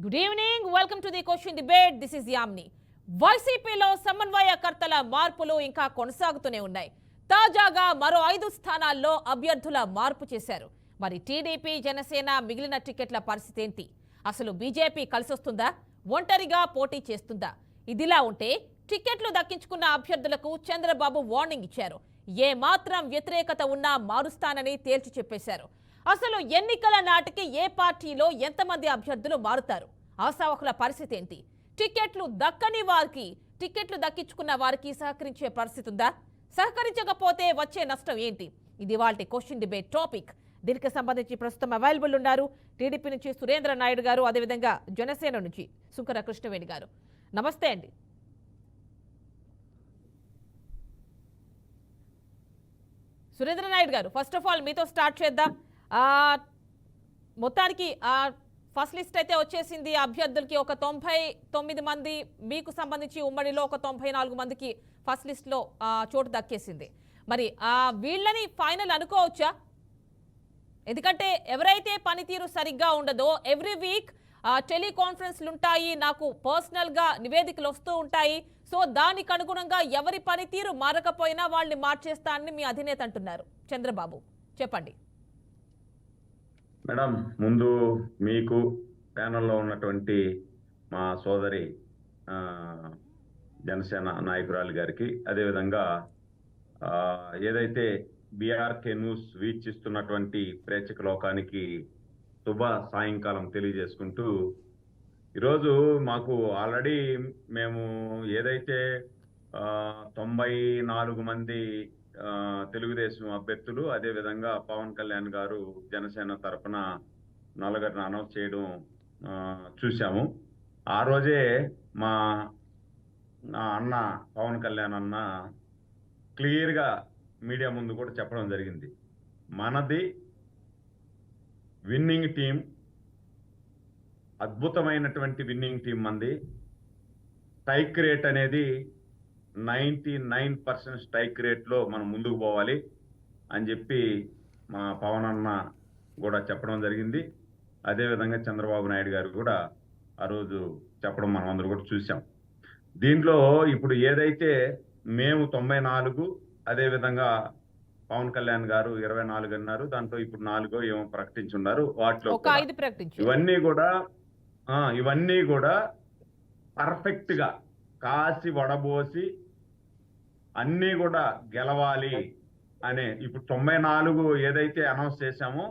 Good evening, welcome to the question debate. This is Yamini. వైసీపీలో సమన్వయకర్తల మార్పులు ఇంకా కొనసాగుతూనే ఉన్నాయి. తాజాగా మరో 5 స్థానాల్లో అభ్యర్థుల మార్పు చేశారు. మరి టీడీపీ, జనసేన మిగిలిన టికెట్ల పరిస్థితి ఏంటి? అసలు బీజేపీ కలిసొస్తుందా, ఒంటరిగా పోటీ చేస్తుందా? ఇదిలా ఉంటే టికెట్లు దక్కించుకున్న అభ్యర్థులకు చంద్రబాబు వార్నింగ్ ఇచ్చారు. ఏ మాత్రం వ్యతిరేకత ఉన్నా మారుస్తానని తేల్చి చెప్పేశారు. అసలు ఎన్నికల నాటికి ఏ పార్టీలో ఎంతమంది అభ్యర్థులు మారుతారు? ఆశావహుల పరిస్థితి ఏంటి? టికెట్లు దక్కని వారికి, టికెట్లు దక్కించుకున్న వారికి సహకరించే పరిస్థితి ఉందా? సహకరించకపోతే వచ్చే నష్టం ఏంటి? ఇది వాటి క్వశ్చన్ డిబేట్ టాపిక్. దీనికి సంబంధించి ప్రస్తుతం అవైలబుల్ ఉన్నారు టీడీపీ నుంచి సురేంద్ర నాయుడు గారు, అదేవిధంగా జనసేన నుంచి శుంకర కృష్ణవేణి గారు. నమస్తే అండి. సురేంద్ర నాయుడు గారు, ఫస్ట్ ఆఫ్ ఆల్ మీతో స్టార్ట్ చేద్దాం. మొత్తానికి ఫస్ట్ లిస్ట్ అయితే వచ్చేసింది. అభ్యర్థులకి ఒక 99 మంది, మీకు సంబంధించి ఉమ్మడిలో ఒక 94 మందికి ఫస్ట్ లిస్ట్లో చోటు దక్కేసింది. మరి వీళ్ళని ఫైనల్ అనుకోవచ్చా? ఎందుకంటే ఎవరైతే పనితీరు సరిగ్గా ఉండదో, ఎవ్రీ వీక్ టెలికాన్ఫరెన్స్లు ఉంటాయి, నాకు పర్సనల్గా నివేదికలు వస్తూ ఉంటాయి. సో దానికి అనుగుణంగా ఎవరి పనితీరు మారకపోయినా వాళ్ళని మార్చేస్తానని మీ అధినేత అంటున్నారు చంద్రబాబు. చెప్పండి మేడం. ముందు మీకు ప్యానల్లో ఉన్నటువంటి మా సోదరి జనసేన నాయకురాలు గారికి, అదేవిధంగా ఏదైతే బీఆర్కే న్యూస్ వీక్షిస్తున్నటువంటి ప్రేక్షక లోకానికి శుభ సాయంకాలం తెలియజేసుకుంటూ, ఈరోజు మాకు ఆల్రెడీ మేము ఏదైతే 94 మంది తెలుగుదేశం అభ్యర్థులు, అదేవిధంగా పవన్ కళ్యాణ్ గారు జనసేన తరఫున నలుగురిని అనౌన్స్ చేయడం చూసాము. ఆ రోజే మా అన్న పవన్ కళ్యాణ్ అన్న క్లియర్గా మీడియా ముందు కూడా చెప్పడం జరిగింది, మనది విన్నింగ్ టీం, అద్భుతమైనటువంటి విన్నింగ్ టీం మంది. స్ట్రైక్ రేట్ అనేది 99% స్ట్రైక్ రేట్లో మనం ముందుకు పోవాలి అని చెప్పి మా పవన్ అన్న కూడా చెప్పడం జరిగింది. అదేవిధంగా చంద్రబాబు నాయుడు గారు కూడా ఆ రోజు చెప్పడం మనం అందరూ కూడా చూసాం. దీంట్లో ఇప్పుడు ఏదైతే మేము 94, అదేవిధంగా పవన్ కళ్యాణ్ గారు 24 అన్నారు, దాంట్లో ఇప్పుడు 4 ఏమో ప్రకటించున్నారు. వాటిలో ఇవన్నీ కూడా పర్ఫెక్ట్ గా కాసి వడబోసి అన్నీ కూడా గెలవాలి అనే, ఇప్పుడు 94 ఏదైతే అనౌన్స్ చేశామో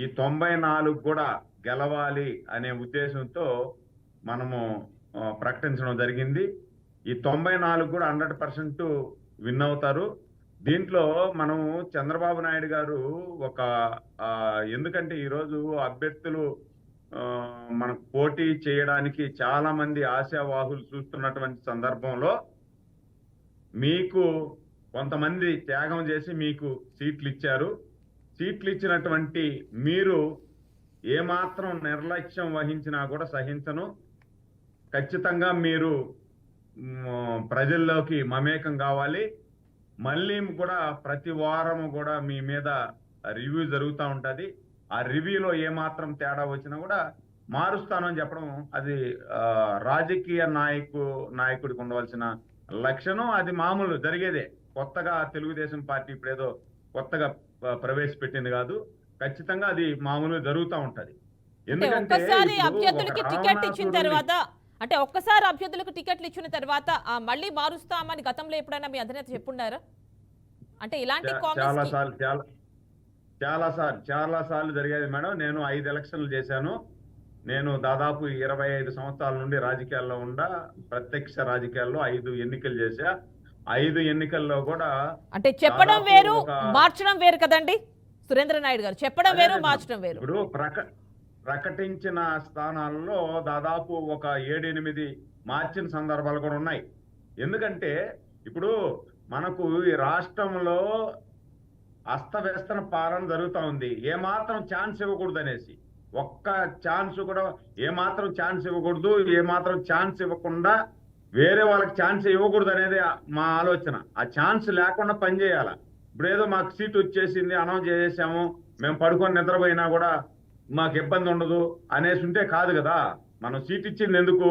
ఈ 94 కూడా గెలవాలి అనే ఉద్దేశంతో మనము ప్రకటించడం జరిగింది. ఈ 94 కూడా 100% విన్ అవుతారు. దీంట్లో మనము చంద్రబాబు నాయుడు గారు ఒక ఎందుకంటే ఈరోజు అభ్యర్థులు మనకు పోటీ చేయడానికి చాలా మంది ఆశావాహులు చూస్తున్నటువంటి సందర్భంలో మీకు కొంతమంది త్యాగం చేసి మీకు సీట్లు ఇచ్చారు. సీట్లు ఇచ్చినటువంటి మీరు ఏమాత్రం నిర్లక్ష్యం వహించినా కూడా సహించను. ఖచ్చితంగా మీరు ప్రజల్లోకి మమేకం కావాలి. మళ్ళీ కూడా ప్రతి వారం కూడా మీ మీద రివ్యూ జరుగుతూ ఉంటుంది. ఆ రివ్యూలో ఏమాత్రం తేడా వచ్చినా కూడా మారుస్తానని చెప్పడం అది రాజకీయ నాయకుడికి ఉండవలసిన లక్షణం. అది మామూలు జరిగేదే. కొత్తగా తెలుగుదేశం పార్టీ ఇప్పుడేదో కొత్తగా ప్రవేశపెట్టింది కాదు, ఖచ్చితంగా అది మామూలుగా జరుగుతూ ఉంటది. ఎందుకంటే అభ్యర్థులకి టికెట్ ఇచ్చిన తర్వాత, అంటే ఒక్కసారి అభ్యర్థులకు టికెట్లు ఇచ్చిన తర్వాత మళ్ళీ మారుస్తామని గతంలో ఎప్పుడైనా మీ అధినేత చెప్పున్నారా? అంటే ఇలాంటి చాలా సార్లు జరిగేది మేడం. నేను 5 ఎలక్షన్లు చేశాను. నేను దాదాపు 25 సంవత్సరాల నుండి రాజకీయాల్లో ఉండా, ప్రత్యక్ష రాజకీయాల్లో 5 ఎన్నికలు చేశా. 5 ఎన్నికల్లో కూడా అంటే చెప్పడం వేరు, మార్చడం వేరు కదండి సురేంద్ర నాయుడు గారు. చెప్పడం వేరు, మార్చడం వేరు. ఇప్పుడు ప్రకటించిన స్థానాల్లో దాదాపు ఒక 7-8 మార్చిన సందర్భాలు కూడా ఉన్నాయి. ఎందుకంటే ఇప్పుడు మనకు ఈ రాష్ట్రంలో అస్తవ్యస్తన పాలన జరుగుతూ ఉంది. ఏమాత్రం ఛాన్స్ ఇవ్వకూడదు అనేసి, ఒక్క ఛాన్స్ కూడా ఏమాత్రం ఛాన్స్ ఇవ్వకూడదు, ఏమాత్రం ఛాన్స్ ఇవ్వకుండా వేరే వాళ్ళకి ఛాన్స్ ఇవ్వకూడదు అనేది మా ఆలోచన. ఆ ఛాన్స్ లేకుండా పనిచేయాల. ఇప్పుడు ఏదో మాకు సీట్ వచ్చేసింది, అనౌన్స్ చేసేసాము, మేము పడుకొని నిద్రపోయినా కూడా మాకు ఇబ్బంది ఉండదు అనేసి ఉంటే కాదు కదా. మనం సీట్ ఇచ్చింది ఎందుకు?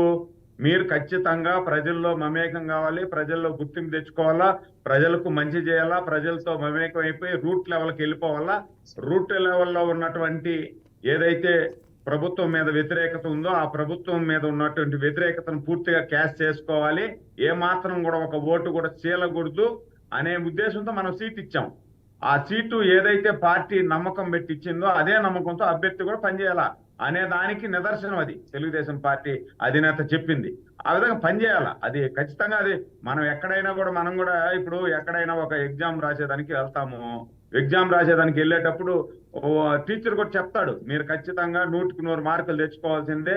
మీరు ఖచ్చితంగా ప్రజల్లో మమేకం కావాలి, ప్రజల్లో గుర్తింపు తెచ్చుకోవాలా, ప్రజలకు మంచి చేయాలా, ప్రజలతో మమేకం అయిపోయి రూట్ లెవెల్కి వెళ్ళిపోవాలా. రూట్ లెవెల్లో ఉన్నటువంటి ఏదైతే ప్రభుత్వం మీద వ్యతిరేకత ఉందో ఆ ప్రభుత్వం మీద ఉన్నటువంటి వ్యతిరేకతను పూర్తిగా క్యాష్ చేసుకోవాలి, ఏ మాత్రం కూడా ఒక ఓటు కూడా చీలకూడదు అనే ఉద్దేశంతో మనం సీట్ ఇచ్చాం. ఆ సీటు ఏదైతే పార్టీ నమ్మకం పెట్టి ఇచ్చిందో అదే నమ్మకంతో అభ్యర్థి కూడా పనిచేయాలా అనే దానికి నిదర్శనం అది తెలుగుదేశం పార్టీ అధినేత చెప్పింది. ఆ విధంగా పనిచేయాలా, అది ఖచ్చితంగా. అది మనం ఎక్కడైనా కూడా మనం కూడా ఇప్పుడు ఎక్కడైనా ఒక ఎగ్జామ్ రాసేదానికి వెళ్తాము, ఎగ్జామ్ రాసేదానికి వెళ్ళేటప్పుడు టీచర్ కూడా చెప్తాడు, మీరు ఖచ్చితంగా 100కి 100 మార్కులు తెచ్చుకోవాల్సిందే,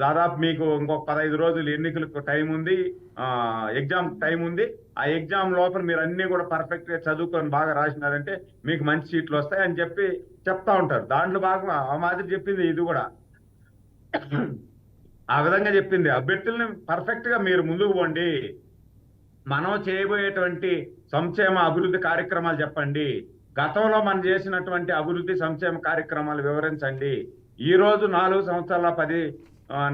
దాదాపు మీకు ఇంకొక 15 రోజులు ఎన్నికలకు టైం ఉంది, ఎగ్జామ్ టైం ఉంది, ఆ ఎగ్జామ్ లోపల మీరు అన్ని కూడా పర్ఫెక్ట్ గా చదువుకొని బాగా రాసినారంటే మీకు మంచి సీట్లు వస్తాయి అని చెప్పి చెప్తా ఉంటారు. దాంట్లో భాగంగా ఆ మాదిరి చెప్పింది ఇది కూడా. ఆ విధంగా చెప్పింది అభ్యర్థుల్ని పర్ఫెక్ట్ గా మీరు ముందుకు పోండి, మనం చేయబోయేటువంటి సంక్షేమ అభివృద్ధి కార్యక్రమాలు చెప్పండి, గతంలో మనం చేసినటువంటి అభివృద్ధి సంక్షేమ కార్యక్రమాలు వివరించండి. ఈ రోజు 4 సంవత్సరాల 10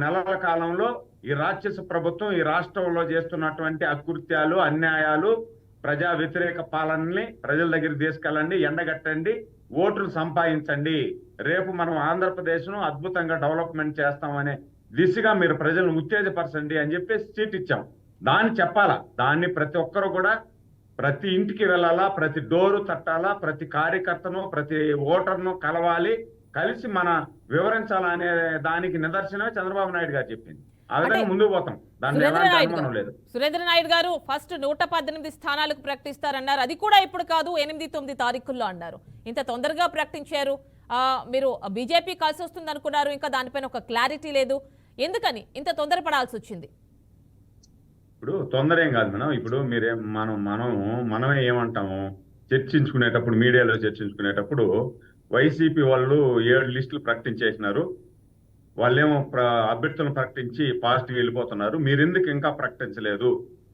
నెలల కాలంలో ఈ రాక్షస ప్రభుత్వం ఈ రాష్ట్రంలో చేస్తున్నటువంటి అకృత్యాలు, అన్యాయాలు, ప్రజా వ్యతిరేక పాలనని ప్రజల దగ్గరికి తీసుకెళ్ళండి, ఎండగట్టండి, ఓట్లు సంపాదించండి. రేపు మనం ఆంధ్రప్రదేశ్ను అద్భుతంగా డెవలప్మెంట్ చేస్తామనే దిశగా మీరు ప్రజలను ఉత్తేజపరచండి అని చెప్పేసి సీట్ ఇచ్చాం. దాన్ని చెప్పాలా, దాన్ని ప్రతి ఒక్కరు కూడా ప్రతి ఇంటికి వెళ్ళాలా, ప్రతి డోరు తట్టాలా, ప్రతి కార్యకర్తను ప్రతి ఓటర్ను కలవాలి, కలిసి మన వివరించాలనే దానికి నిదర్శనమే చంద్రబాబు నాయుడు గారు చెప్పింది. ఆ విధంగా ముందుకు పోతాం, దాని ఎలాంటి అనుమానం లేదు. సురేంద్ర నాయుడు గారు ఫస్ట్ 118 స్థానాలకు ప్రకటిస్తారన్నారు, అది కూడా ఇప్పుడు కాదు 8-9 తారీఖుల్లో అన్నారు. ఇంత తొందరగా ప్రకటించారు, మీరు బీజేపీ కలిసి వస్తుంది అనుకున్నారు, ఇంకా దానిపైన ఒక క్లారిటీ లేదు, ఎందుకని ఇంత తొందరపడాల్సి వచ్చింది? ఇప్పుడు తొందర ఏం కాదు మేడం. ఇప్పుడు మనమే ఏమంటాము, చర్చించుకునేటప్పుడు మీడియాలో చర్చించుకునేటప్పుడు వైసీపీ వాళ్ళు 7 లిస్టులు ప్రకటించేసినారు, వాళ్ళేమో అభ్యర్థులను ప్రకటించి పాజిటివ్ వెళ్ళిపోతున్నారు, మీరు ఎందుకు ఇంకా ప్రకటించలేదు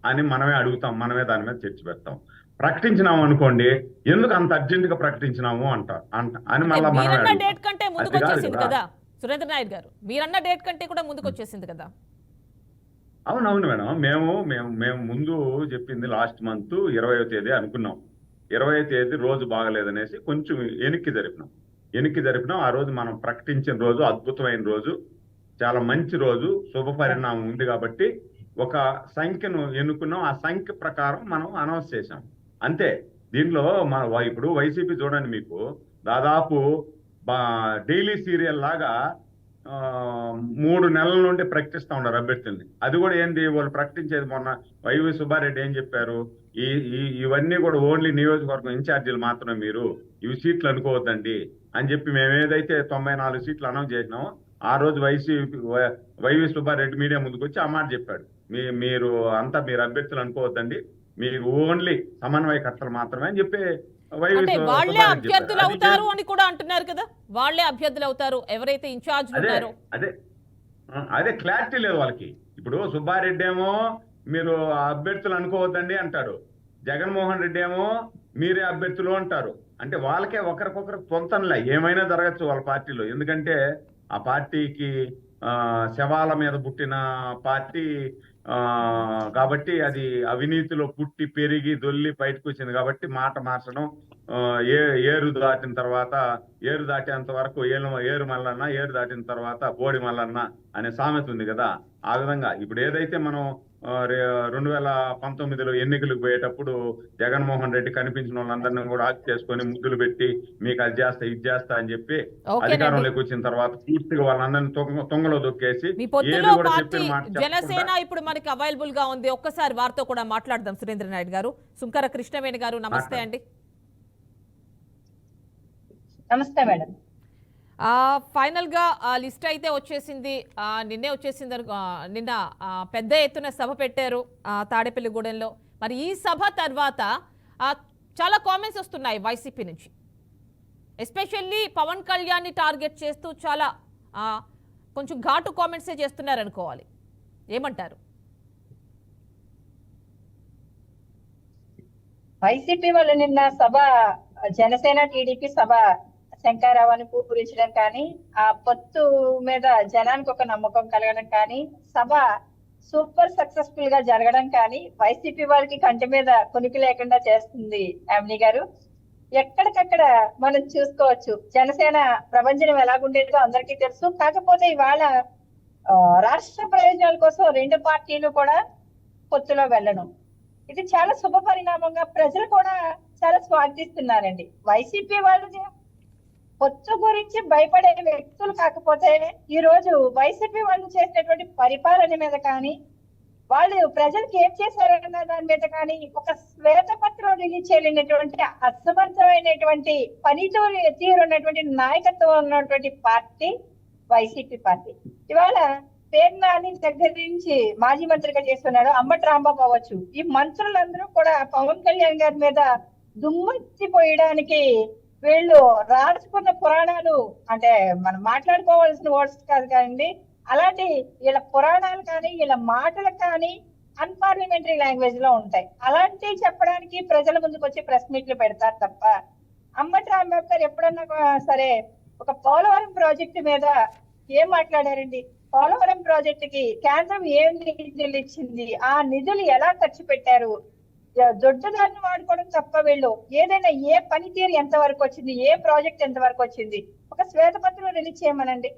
అని మనమే అడుగుతాం, మనమే దాని మీద చర్చ పెడతాం. ప్రకటించినాము అనుకోండి, ఎందుకు అంత అర్జెంట్ గా ప్రకటించినాము అని మళ్ళీ మీరన్న డేట్ కంటే ముందుకు వచ్చేసింది కదా సురేంద్ర నాయుడు గారు, మీరన్న డేట్ కంటే కూడా ముందుకు వచ్చేసింది కదా. అవునవును మేడం, మేము ముందు చెప్పింది లాస్ట్ మంత్ 20వ తేదీ అనుకున్నాం. 20వ తేదీ రోజు బాగలేదనేసి కొంచెం వెనక్కి జరిపినాం. ఆ రోజు మనం ప్రకటించిన రోజు అద్భుతమైన రోజు, చాలా మంచి రోజు, శుభ పరిణామం ఉంది కాబట్టి ఒక సంఖ్యను ఎన్నుకున్నాం. ఆ సంఖ్య ప్రకారం మనం అనౌన్స్ చేశాం అంతే. దీంట్లో ఇప్పుడు వైసీపీ చూడండి, మీకు దాదాపు డైలీ సీరియల్ లాగా 3 నెలల నుండి ప్రకటిస్తా ఉన్నారు అభ్యర్థుల్ని. అది కూడా ఏంది, వాళ్ళు ప్రకటించేది మొన్న వైవి సుబ్బారెడ్డి ఏం చెప్పారు, ఇవన్నీ కూడా ఓన్లీ నియోజకవర్గం ఇన్ఛార్జీలు మాత్రమే, మీరు ఇవి సీట్లు అనుకోవద్దండి అని చెప్పి మేము ఏదైతే 94 సీట్లు అనౌన్స్ చేసినామో ఆ రోజు వైవి సుబ్బారెడ్డి మీడియా ముందుకు వచ్చి ఆ మాట చెప్పాడు, మీరు అభ్యర్థులు అనుకోవద్దండి, మీరు ఓన్లీ సమన్వయకర్తలు మాత్రమే అని చెప్పి వాళ్ళే అభ్యర్థులు అవుతారు అని కూడా అంటున్నారు కదా. వాళ్ళే అభ్యర్థులు అవుతారు ఎవరైతే ఇన్ఛార్జ్ ఉన్నారో. అదే క్లారిటీ లేదు వాళ్ళకి. ఇప్పుడు సుబ్బారెడ్డి ఏమో మీరు అభ్యర్థులు అనుకోవద్దండి అంటాడు, జగన్మోహన్ రెడ్డి ఏమో మీరే అభ్యర్థులు అంటారు. అంటే వాళ్ళకే ఒకరికొకరు పొంతనలే, ఏమైనా జరగచ్చు వాళ్ళ పార్టీలో. ఎందుకంటే ఆ పార్టీకి శవాల మీద పుట్టిన పార్టీ కాబట్టి, అది అవినీతిలో పుట్టి పెరిగి దొల్లి బయటకు వచ్చింది కాబట్టి మాట మార్చడం, ఏరు దాటేంత వరకు ఏరు మల్లన్న, ఏరు దాటిన తర్వాత బోడి మల్లన్న అనే సామెత ఉంది కదా. ఆ విధంగా ఇప్పుడు ఏదైతే మనం 2019లో ఎన్నికలకు పోయేటప్పుడు జగన్మోహన్ రెడ్డి కనిపించిన వాళ్ళందరినీ కూడా ఆక్ చేసుకొని ముద్దులు పెట్టి మీకు అది చేస్తా ఇది చేస్తా అని చెప్పి అధికారంలోకి వచ్చిన తర్వాత పూర్తిగా వాళ్ళందరినీ తొంగలో దొక్కేసి జనసేన ఇప్పుడు మనకి అవైలబుల్ గా ఉంది. ఒక్కసారి వారితో కూడా మాట్లాడదాం. సురేంద్ర నాయుడు గారు, సుంకర కృష్ణవేణి గారు, నమస్తే అండి. నమస్తే మేడం. ఫైనల్ గా లిస్ట్ అయితే వచ్చేసింది, నిన్నే వచ్చేసింది. నిన్న పెద్ద ఎత్తున సభ పెట్టారు తాడేపల్లిగూడెంలో. మరి ఈ సభ తర్వాత చాలా కామెంట్స్ వస్తున్నాయి వైసీపీ నుంచి, ఎస్పెషల్లీ పవన్ కళ్యాణ్ ని టార్గెట్ చేస్తూ చాలా కొంచెం ఘాటు కామెంట్సే చేస్తున్నారు అనుకోవాలి, ఏమంటారు? వైసీపీ వాళ్ళు నిన్న సభ, జనసేన టీడీపీ సభ శంకారావాన్ని పూరించడం కానీ, ఆ పొత్తు మీద జనానికి ఒక నమ్మకం కలగడం కానీ, సభ సూపర్ సక్సెస్ఫుల్ గా జరగడం కానీ వైసీపీ వాళ్ళకి కంటి మీద కునికి లేకుండా చేస్తుంది యామిని గారు. ఎక్కడికక్కడ మనం చూసుకోవచ్చు. జనసేన ప్రభంజనం ఎలాగుండేదో అందరికీ తెలుసు. కాకపోతే ఇవాళ రాష్ట్ర ప్రయోజనాల కోసం రెండు పార్టీలు కూడా పొత్తులో వెళ్ళడం, ఇది చాలా శుభ పరిణామంగా ప్రజలు కూడా చాలా స్వాగతిస్తున్నారండి. వైసీపీ వాళ్ళు పొత్తు గురించి భయపడే వ్యక్తులు కాకపోతే ఈ రోజు వైసీపీ వాళ్ళు చేసినటువంటి పరిపాలన మీద కానీ, వాళ్ళు ప్రజలకు ఏం చేశారన్న దాని మీద కానీ ఒక శ్వేతపత్రం రిలీజ్ చేయలేనటువంటి అసమర్థమైనటువంటి తీరు ఉన్నటువంటి నాయకత్వం ఉన్నటువంటి పార్టీ వైసీపీ పార్టీ. ఇవాళ పేరు నాని దగ్గర నుంచి మాజీ మంత్రిగా చేస్తున్నాడు అంబటి రాంబాబు అవ్వచ్చు. ఈ మంత్రులందరూ కూడా పవన్ కళ్యాణ్ గారి మీద దుమ్మెత్తిపోయడానికి వీళ్ళు రాసుకున్న పురాణాలు, అంటే మనం మాట్లాడుకోవాల్సిన వర్డ్స్ కాదు కానీ అలాంటి వీళ్ళ పురాణాలు కానీ వీళ్ళ మాటలు కానీ అన్పార్లమెంటరీ లాంగ్వేజ్ లో ఉంటాయి. అలాంటివి చెప్పడానికి ప్రజల ముందుకు వచ్చి ప్రెస్ మీట్లు పెడతారు తప్ప అంబటి రాంబాబు గారు ఎప్పుడన్నా సరే ఒక పోలవరం ప్రాజెక్టు మీద ఏం మాట్లాడారండి? పోలవరం ప్రాజెక్టుకి కేంద్రం ఏం నిధులు ఇచ్చింది, ఆ నిధులు ఎలా ఖర్చు పెట్టారు, దొడ్డుదారిని వాడుకోవడం తప్ప వీళ్ళు ఏదైనా ఏ పనితీరు ఎంత వరకు వచ్చింది, ఏ ప్రాజెక్ట్ ఎంత వరకు వచ్చింది ఒక శ్వేతపత్రం రిలీజ్ చేయమనండి.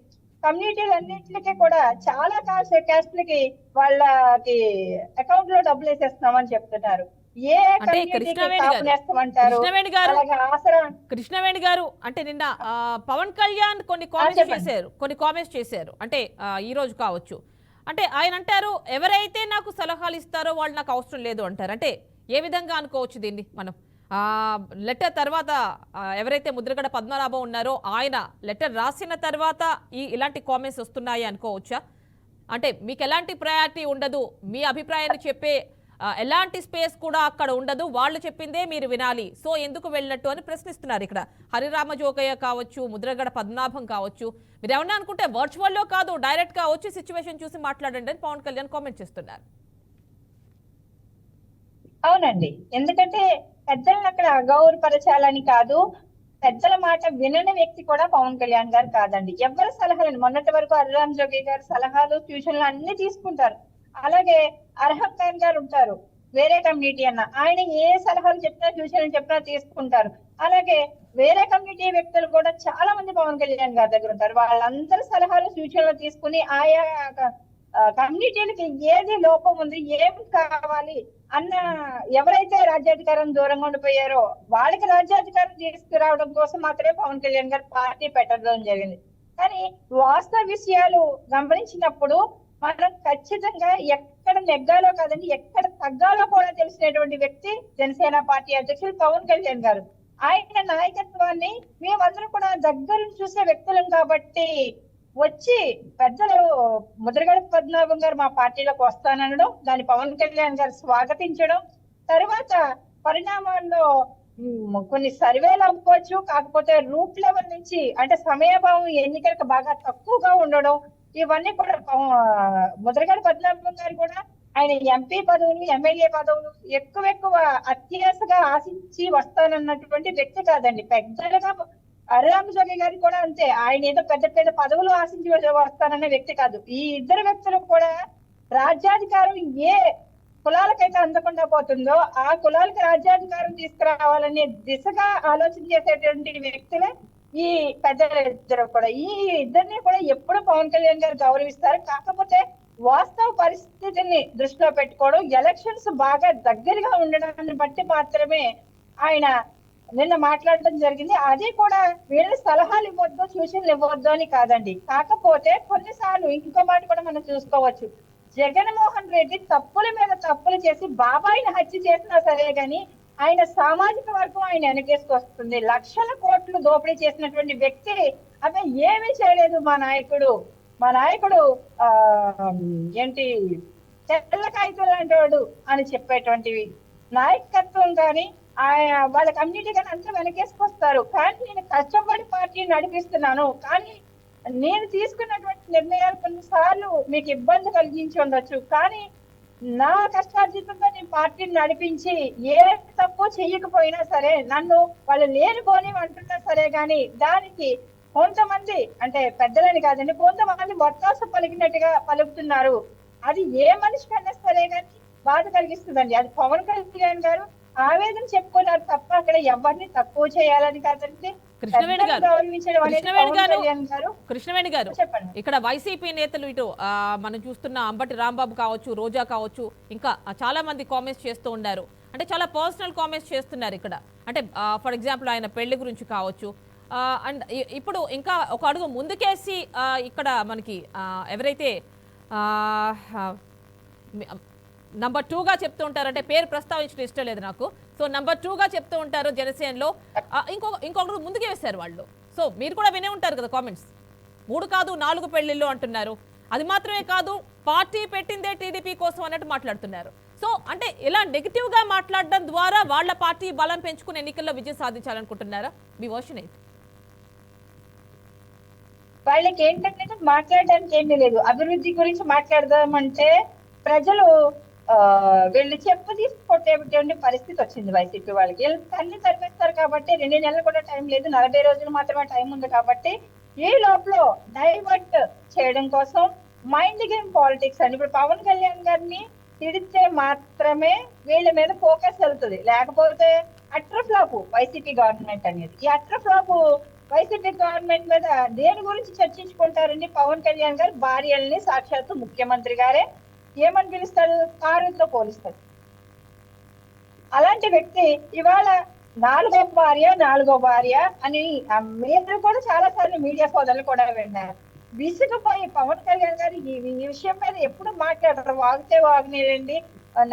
కమ్యూనిటీలన్నింటికి కూడా చాలా క్యాస్ట్లకి వాళ్ళకి అకౌంట్ లో డబ్బులు వేసేస్తున్నామని చెప్తున్నారు. ఏ కృష్ణవేణి గారు అంటే నిన్న పవన్ కళ్యాణ్ కొన్ని కామెంట్స్ చేశారు. అంటే ఈ రోజు కావచ్చు, అంటే ఆయన అంటారు ఎవరైతే నాకు సలహాలు ఇస్తారో వాళ్ళు నాకు అవసరం లేదు అంటారు. అంటే ఏ విధంగా అనుకోవచ్చు దీన్ని మనం? లెటర్ తర్వాత ఎవరైతే ముద్రగడ పద్మనాభం ఉన్నారో ఆయన లెటర్ రాసిన తర్వాత ఇలాంటి కామెంట్స్ వస్తున్నాయి అనుకోవచ్చా? అంటే మీకు ఎలాంటి ప్రయారిటీ ఉండదు, మీ అభిప్రాయాన్ని చెప్పే ఎలాంటి స్పేస్ కూడా అక్కడ ఉండదు, వాళ్ళు చెప్పిందే మీరు వినాలి, సో ఎందుకు వెళ్ళినట్టు అని ప్రశ్నిస్తున్నారు. ఇక్కడ హరిరామ జోగయ్య కావచ్చు, ముద్రగడ పద్మనాభం కావచ్చు, మీరు ఏమన్నా అనుకుంటే వర్చువల్లో కాదు డైరెక్ట్ గా వచ్చి సిచ్యువేషన్ చూసి మాట్లాడండి అని పవన్ కళ్యాణ్ కామెంట్ చేస్తున్నారు. అవునండి, ఎందుకంటే పెద్దలను అక్కడ గౌరవపరచాలని కాదు, పెద్దల మాట వినని వ్యక్తి కూడా పవన్ కళ్యాణ్ గారు కాదండి. ఎవరి సలహాలు మొన్నటి వరకు హరిరామ జోగయ్య గారి సలహాలు ట్యూషన్లు అన్ని తీసుకుంటారు. అలాగే అర్హం ఖాన్ గారు ఉంటారు, వేరే కమ్యూనిటీ అన్న, ఆయన ఏ సలహాలు చెప్పినా ట్యూషన్లు చెప్పినా తీసుకుంటారు. అలాగే వేరే కమ్యూనిటీ వ్యక్తులు కూడా చాలా మంది పవన్ కళ్యాణ్ గారి దగ్గర ఉంటారు. వాళ్ళందరి సలహాలు సూచనలు తీసుకుని ఆయా కమ్యూనిటీలకి ఏది లోపం ఉంది, ఏం కావాలి అన్న, ఎవరైతే రాజ్యాధికారం దూరంగా ఉండిపోయారో వాళ్ళకి రాజ్యాధికారం తీసుకురావడం కోసం మాత్రమే పవన్ కళ్యాణ్ గారు పార్టీ పెట్టడం జరిగింది. కానీ వాస్తవ విషయాలు గమనించినప్పుడు మనం ఖచ్చితంగా ఎక్కడ నెగ్గాలో కాదండి ఎక్కడ తగ్గాలో కూడా తెలిసినటువంటి వ్యక్తి జనసేన పార్టీ అధ్యక్షులు పవన్ కళ్యాణ్ గారు. ఆయన నాయకత్వాన్ని మేమందరం కూడా దగ్గర చూసే వ్యక్తులం కాబట్టి వచ్చి పెద్దలు ముద్రగడ పద్మనాభం గారు మా పార్టీలోకి వస్తానడం, దాన్ని పవన్ కళ్యాణ్ గారు స్వాగతించడం, తర్వాత పరిణామాల్లో కొన్ని సర్వేలు అవ్వచ్చు, కాకపోతే రూట్ లెవెల్ నుంచి అంటే సమయభావం ఎన్నికలకు బాగా తక్కువగా ఉండడం, ఇవన్నీ కూడా ముద్రగడ పద్మనాభం గారు కూడా ఆయన ఎంపీ పదవులు ఎమ్మెల్యే పదవులు ఎక్కువ అత్యాశగా ఆశించి వస్తానన్నటువంటి వ్యక్తి కాదండి. పెద్దలుగా హరిరామ జోగయ్య గారు కూడా అంతే, ఆయన ఏదో పెద్ద పెద్ద పదవులు ఆశించి వస్తానన్న వ్యక్తి కాదు. ఈ ఇద్దరు వ్యక్తులు కూడా రాజ్యాధికారం ఏ కులాలకైతే అందకుండా పోతుందో ఆ కులాలకు రాజ్యాధికారం తీసుకురావాలనే దిశగా ఆలోచన చేసేటువంటి వ్యక్తులే ఈ పెద్దలిద్దరు కూడా. ఈ ఇద్దరిని కూడా ఎప్పుడు పవన్ కళ్యాణ్ గారు గౌరవిస్తారు. కాకపోతే వాస్తవ పరిస్థితిని దృష్టిలో పెట్టుకోవడం, ఎలక్షన్స్ బాగా దగ్గరగా ఉండడాన్ని బట్టి మాత్రమే ఆయన నిన్న మాట్లాడటం జరిగింది. అది కూడా వీళ్ళు సలహాలు ఇవ్వద్దు, సూచనలు ఇవ్వద్దు అని కాదండి. కాకపోతే కొన్నిసార్లు ఇంకో మాట కూడా మనం చూసుకోవచ్చు, జగన్మోహన్ రెడ్డి తప్పుల మీద తప్పులు చేసి బాబాయిని హత్య చేసినా సరే గాని ఆయన సామాజిక వర్గం ఆయన వెనకేసుకొస్తుంది. లక్షల కోట్లు దోపిడీ చేసినటువంటి వ్యక్తి అదే ఏమీ చేయలేదు మా నాయకుడు ఏంటి తెల్ల కాగితం లాంటి వాడు అని చెప్పేటువంటివి నాయకత్వం కానీ వాళ్ళ కమ్యూనిటీ కానీ అంతా వెనకేసుకొస్తారు. కానీ నేను కష్టపడి పార్టీని నడిపిస్తున్నాను, కానీ నేను తీసుకున్నటువంటి నిర్ణయాలు కొన్నిసార్లు మీకు ఇబ్బంది కలిగించి ఉండొచ్చు, కానీ నా కష్టార్జితంతో నేను పార్టీని నడిపించి ఏ తప్పు చెయ్యకపోయినా సరే నన్ను వాళ్ళు లేనిపోని అంటున్నా సరే గాని దానికి కొంతమంది అంటే పెద్దలని కాదండి కొంతమంది వత్తాస పలికినట్టుగా పలుకుతున్నారు. అది ఏ మనిషికైనా సరే గాని బాధ కలిగిస్తుందండి. అది పవన్ కళ్యాణ్ గారు ఆవేదన చెప్పుకున్నారు తప్ప అక్కడ ఎవరిని తక్కువ చేయాలని కాదండి. కృష్ణవేణి గారు, గౌరవించడం అనేది కృష్ణవేణి పవన్ గారు, కళ్యాణ్ గారు. కృష్ణవేణి గారు, చెప్పండి. ఇక్కడ వైసీపీ నేతలు ఇటు మనం చూస్తున్న అంబటి రాంబాబు కావచ్చు, రోజా కావచ్చు, ఇంకా చాలా మంది కామెంట్స్ చేస్తూ ఉన్నారు. అంటే చాలా పర్సనల్ కామెంట్స్ చేస్తున్నారు ఇక్కడ. అంటే ఫర్ ఎగ్జాంపుల్ ఆయన పెళ్లి గురించి కావచ్చు. అండ్ ఇప్పుడు ఇంకా ఒక అడుగు ముందుకేసి ఇక్కడ మనకి ఎవరైతే నంబర్ 2గా చెప్తూ ఉంటారు, అంటే పేరు ప్రస్తావించడం ఇష్టం లేదు నాకు. సో నంబర్ 2గా చెప్తూ ఉంటారు జనసేనలో. ఇంకొకరు ముందుకే వేశారు వాళ్ళు. సో మీరు కూడా వినే ఉంటారు కదా కామెంట్స్. 3 కాదు 4 పెళ్లిళ్ళు అంటున్నారు. అది మాత్రమే కాదు, పార్టీ పెట్టిందే టీడీపీ కోసం అన్నట్టు మాట్లాడుతున్నారు. సో అంటే ఇలా నెగిటివ్ గా మాట్లాడడం ద్వారా వాళ్ళ పార్టీ బలం పెంచుకుని ఎన్నికల్లో విజయం సాధించాలనుకుంటున్నారా? మీ వర్షన్ ఏంటి? వాళ్ళకి ఏంటంటే మాట్లాడడానికి ఏమీ లేదు. అభివృద్ధి గురించి మాట్లాడదామంటే ప్రజలు వీళ్ళు చెప్పు తీసుకొట్టేటువంటి పరిస్థితి వచ్చింది వైసీపీ వాళ్ళకి. వీళ్ళు తల్లి తరిపేస్తారు కాబట్టి 2 నెలలు కూడా టైం లేదు, 40 రోజులు మాత్రమే టైం ఉంది కాబట్టి ఈ లోపల డైవర్ట్ చేయడం కోసం మైండ్ గేమ్ పాలిటిక్స్ అని. ఇప్పుడు పవన్ కళ్యాణ్ గారిని తిడితే మాత్రమే వీళ్ళ మీద ఫోకస్ వెళ్తుంది, లేకపోతే అట్టర్ ఫ్లాప్ వైసీపీ గవర్నమెంట్ అనేది. ఈ అట్టర్ ఫ్లాప్ వైసీపీ గవర్నమెంట్ మీద దేని గురించి చర్చించుకుంటారండి? పవన్ కళ్యాణ్ గారు భార్యల్ని సాక్షాత్తు ముఖ్యమంత్రి గారే ఏమని పిలుస్తారు? కారుతో పోలిస్తారు. అలాంటి వ్యక్తి ఇవాళ నాలుగో భార్య అని మీరు కూడా చాలా సార్లు మీడియా సోదరులు కూడా విన్నారు. విసుగుపోయి పవన్ కళ్యాణ్ గారు ఈ విషయం మీద ఎప్పుడు మాట్లాడతారు? వాగితే వాగినేయండి,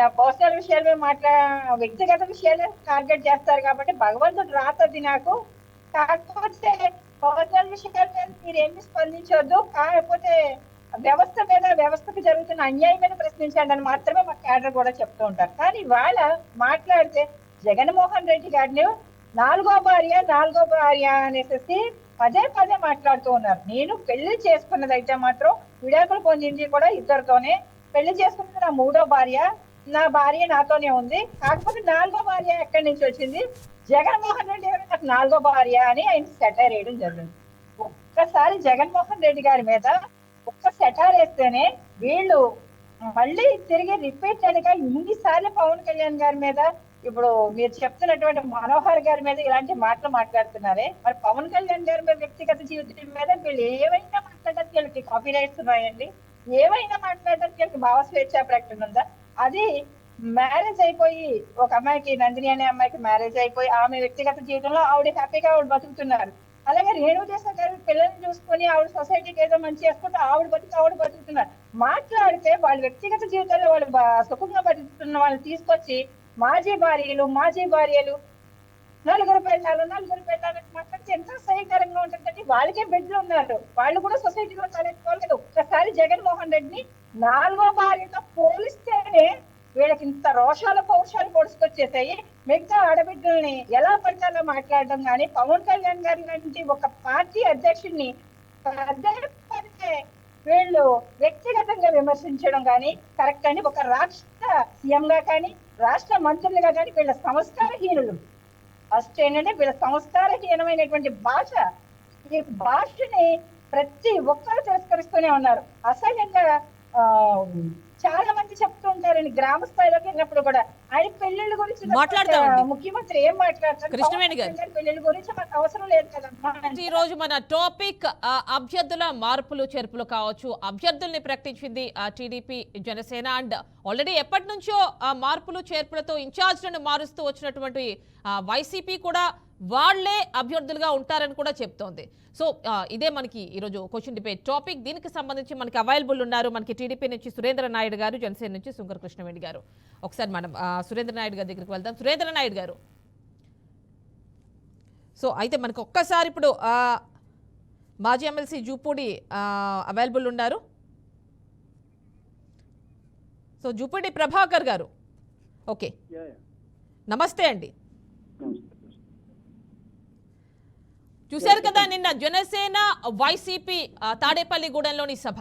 నా పర్సనల్ విషయాల మీద వ్యక్తిగత విషయాలే టార్గెట్ చేస్తారు కాబట్టి భగవంతుడు రాతది నాకు. కాకపోతే పర్సనల్ విషయాల మీద మీరు ఏమి స్పందించొద్దు, కాకపోతే వ్యవస్థకు జరుగుతున్న అన్యాయం మీద ప్రశ్నించండి అని మాత్రమే మా క్యాడర్ కూడా చెప్తూ ఉంటారు. కానీ వాళ్ళ మాట్లాడితే జగన్మోహన్ రెడ్డి గారిని నాలుగో భార్య అనేసి పదే మాట్లాడుతూ ఉన్నారు. నేను పెళ్లి చేసుకున్నదైతే మాత్రం విడాకులు పొందింది కూడా ఇద్దరితోనే. పెళ్లి చేసుకున్నది నా 3వ భార్య, నా భార్య నాతోనే ఉంది. కాకపోతే 4వ భార్య ఎక్కడి నుంచి వచ్చింది? జగన్మోహన్ రెడ్డి గారు నాకు 4వ భార్య అని ఆయన సెటైర్ వేయడం జరిగింది. ఒక్కసారి జగన్మోహన్ రెడ్డి గారి మీద ఒక్క సెటార్ వేస్తేనే వీళ్ళు మళ్ళీ తిరిగి రిపీట్ అనగా ఇన్నిసార్లు పవన్ కళ్యాణ్ గారి మీద, ఇప్పుడు మీరు చెప్తున్నటువంటి మనోహర్ గారి మీద ఇలాంటి మాటలు మాట్లాడుతున్నారే, మరి పవన్ కళ్యాణ్ గారి మీద వ్యక్తిగత జీవితం మీద వీళ్ళు ఏమైనా మాట్లాడడానికి వీళ్ళకి కాపీ రైట్స్ ఉన్నాయండి? ఏమైనా మాట్లాడడానికి వీళ్ళకి భావ స్వేచ్ఛ ప్రకటన ఉందా? అది మ్యారేజ్ అయిపోయి ఒక అమ్మాయికి, నందిని అనే అమ్మాయికి మ్యారేజ్ అయిపోయి ఆమె వ్యక్తిగత జీవితంలో ఆవిడ హ్యాపీగా ఆవిడ బతుకుతున్నారు. అలాగే రేణుదేశం గారి పిల్లల్ని చూసుకొని ఆవిడ సొసైటీకి ఏదో మంచి చేసుకుంటే ఆవిడ బతుకుతున్నారు. మాట్లాడితే వాళ్ళ వ్యక్తిగత జీవితంలో వాళ్ళు సుఖంగా బతుకుతున్న వాళ్ళని తీసుకొచ్చి మాజీ భార్యలు 4 పెళ్ళాలు మాట్లాడితే ఎంత సహకరంగా ఉంటుందంటే వాళ్ళకే బిడ్డలు ఉన్నారు, వాళ్ళు కూడా సొసైటీలో తలెత్తుకోవాలి కదా. ఒక్కసారి జగన్మోహన్ రెడ్డిని 4వ భార్యతో పోలిస్తేనే వీళ్ళకి ఇంత పౌరుషాలు పొడుచుకొచ్చేసాయి. మిగతా ఆడబిడ్డల్ని ఎలా పడితే అలా మాట్లాడడం కానీ, పవన్ కళ్యాణ్ గారి లాంటి ఒక పార్టీ అధ్యక్షుడిని పదే వీళ్ళు వ్యక్తిగతంగా విమర్శించడం కానీ కరెక్ట్ అని. ఒక రాష్ట్ర సీఎం గా కానీ రాష్ట్ర మంత్రులుగా కానీ వీళ్ళ సంస్కారహీనులు. ఫస్ట్ ఏంటంటే వీళ్ళ సంస్కారహీనమైనటువంటి భాష. ఈ భాషని ప్రతి ఒక్కరు తిరస్కరిస్తూనే ఉన్నారు. అసహ్యంగా చాలా మంది చెప్తూ ఉంటారండి, గ్రామ స్థాయిలోకి వెళ్ళినప్పుడు కూడా ఆయన పెళ్లిళ్ళ గురించి ముఖ్యమంత్రి ఏం మాట్లాడతారు? కృష్ణవేణి గారు, పెళ్లిళ్ళ గురించి మాకు అవసరం లేదు కదమ్మా. ఈ రోజు మన టాపిక్ అభ్యర్థుల మార్పులు చేర్పులు కావచ్చు. అభ్యర్థుల్ని ప్రకటించింది టీడీపీ, జనసేన. అండ్ ఆల్రెడీ ఎప్పటి నుంచో మార్పులు చేర్పులతో ఇన్ఛార్జ్లను మారుస్తూ వచ్చినటువంటి వైసీపీ కూడా వాళ్లే అభ్యర్థులుగా ఉంటారని కూడా చెప్తోంది. సో ఇదే మనకి ఈరోజు క్వశ్చన్ డిబేట్ టాపిక్. దీనికి సంబంధించి మనకి అవైలబుల్ ఉన్నారు. మనకి టీడీపీ నుంచి సురేంద్ర నాయుడు గారు, జనసేన నుంచి శుంకర కృష్ణవేణి గారు. ఒకసారి మనం సురేంద్ర నాయుడు గారి దగ్గరికి వెళ్దాం. సురేంద్ర నాయుడు గారు, సో అయితే మనకు ఒక్కసారి ఇప్పుడు మాజీ ఎమ్మెల్సీ జూపూడి అవైలబుల్ ఉన్నారు. సో జూపూడి ప్రభాకర్ గారు, ఓకే, నమస్తే అండి. చూశారు కదా నిన్న జనసేన వైసీపీ తాడేపల్లిగూడెంలోని సభ.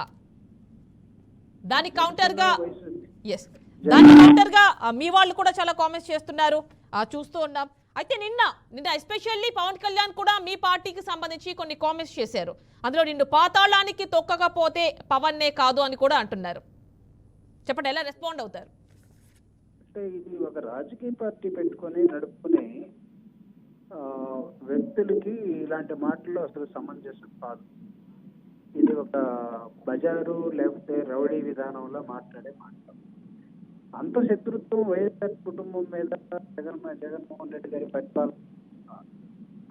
దాని కౌంటర్ గా దాని కౌంటర్ గా మీ వాళ్ళు కూడా చాలా కామెంట్స్ చేస్తున్నారు, చూస్తూ ఉన్నాం. అయితే నిన్న ఎస్పెషల్లీ పవన్ కళ్యాణ్ కూడా మీ పార్టీకి సంబంధించి కొన్ని కామెంట్స్ చేశారు. అందులో నిన్ను పాతాళానికి తొక్కకపోతే పవన్నే కాదు అని కూడా అంటున్నారు. చెప్పండి, ఎలా రెస్పాండ్ అవుతారు? అంటే ఇది ఒక రాజకీయ పార్టీ పెట్టుకొని నడుపుకునే వ్యక్తులకి ఇలాంటి మాటలు అసలు సమంజసం కాదు. ఇది ఒక బజారు లేకపోతే రౌడీ విధానంలో మాట్లాడే మాట. అంత శత్రుత్వం వైఎస్ఆర్ కుటుంబం మీద జగన్మోహన్ రెడ్డి గారి పరిపాలన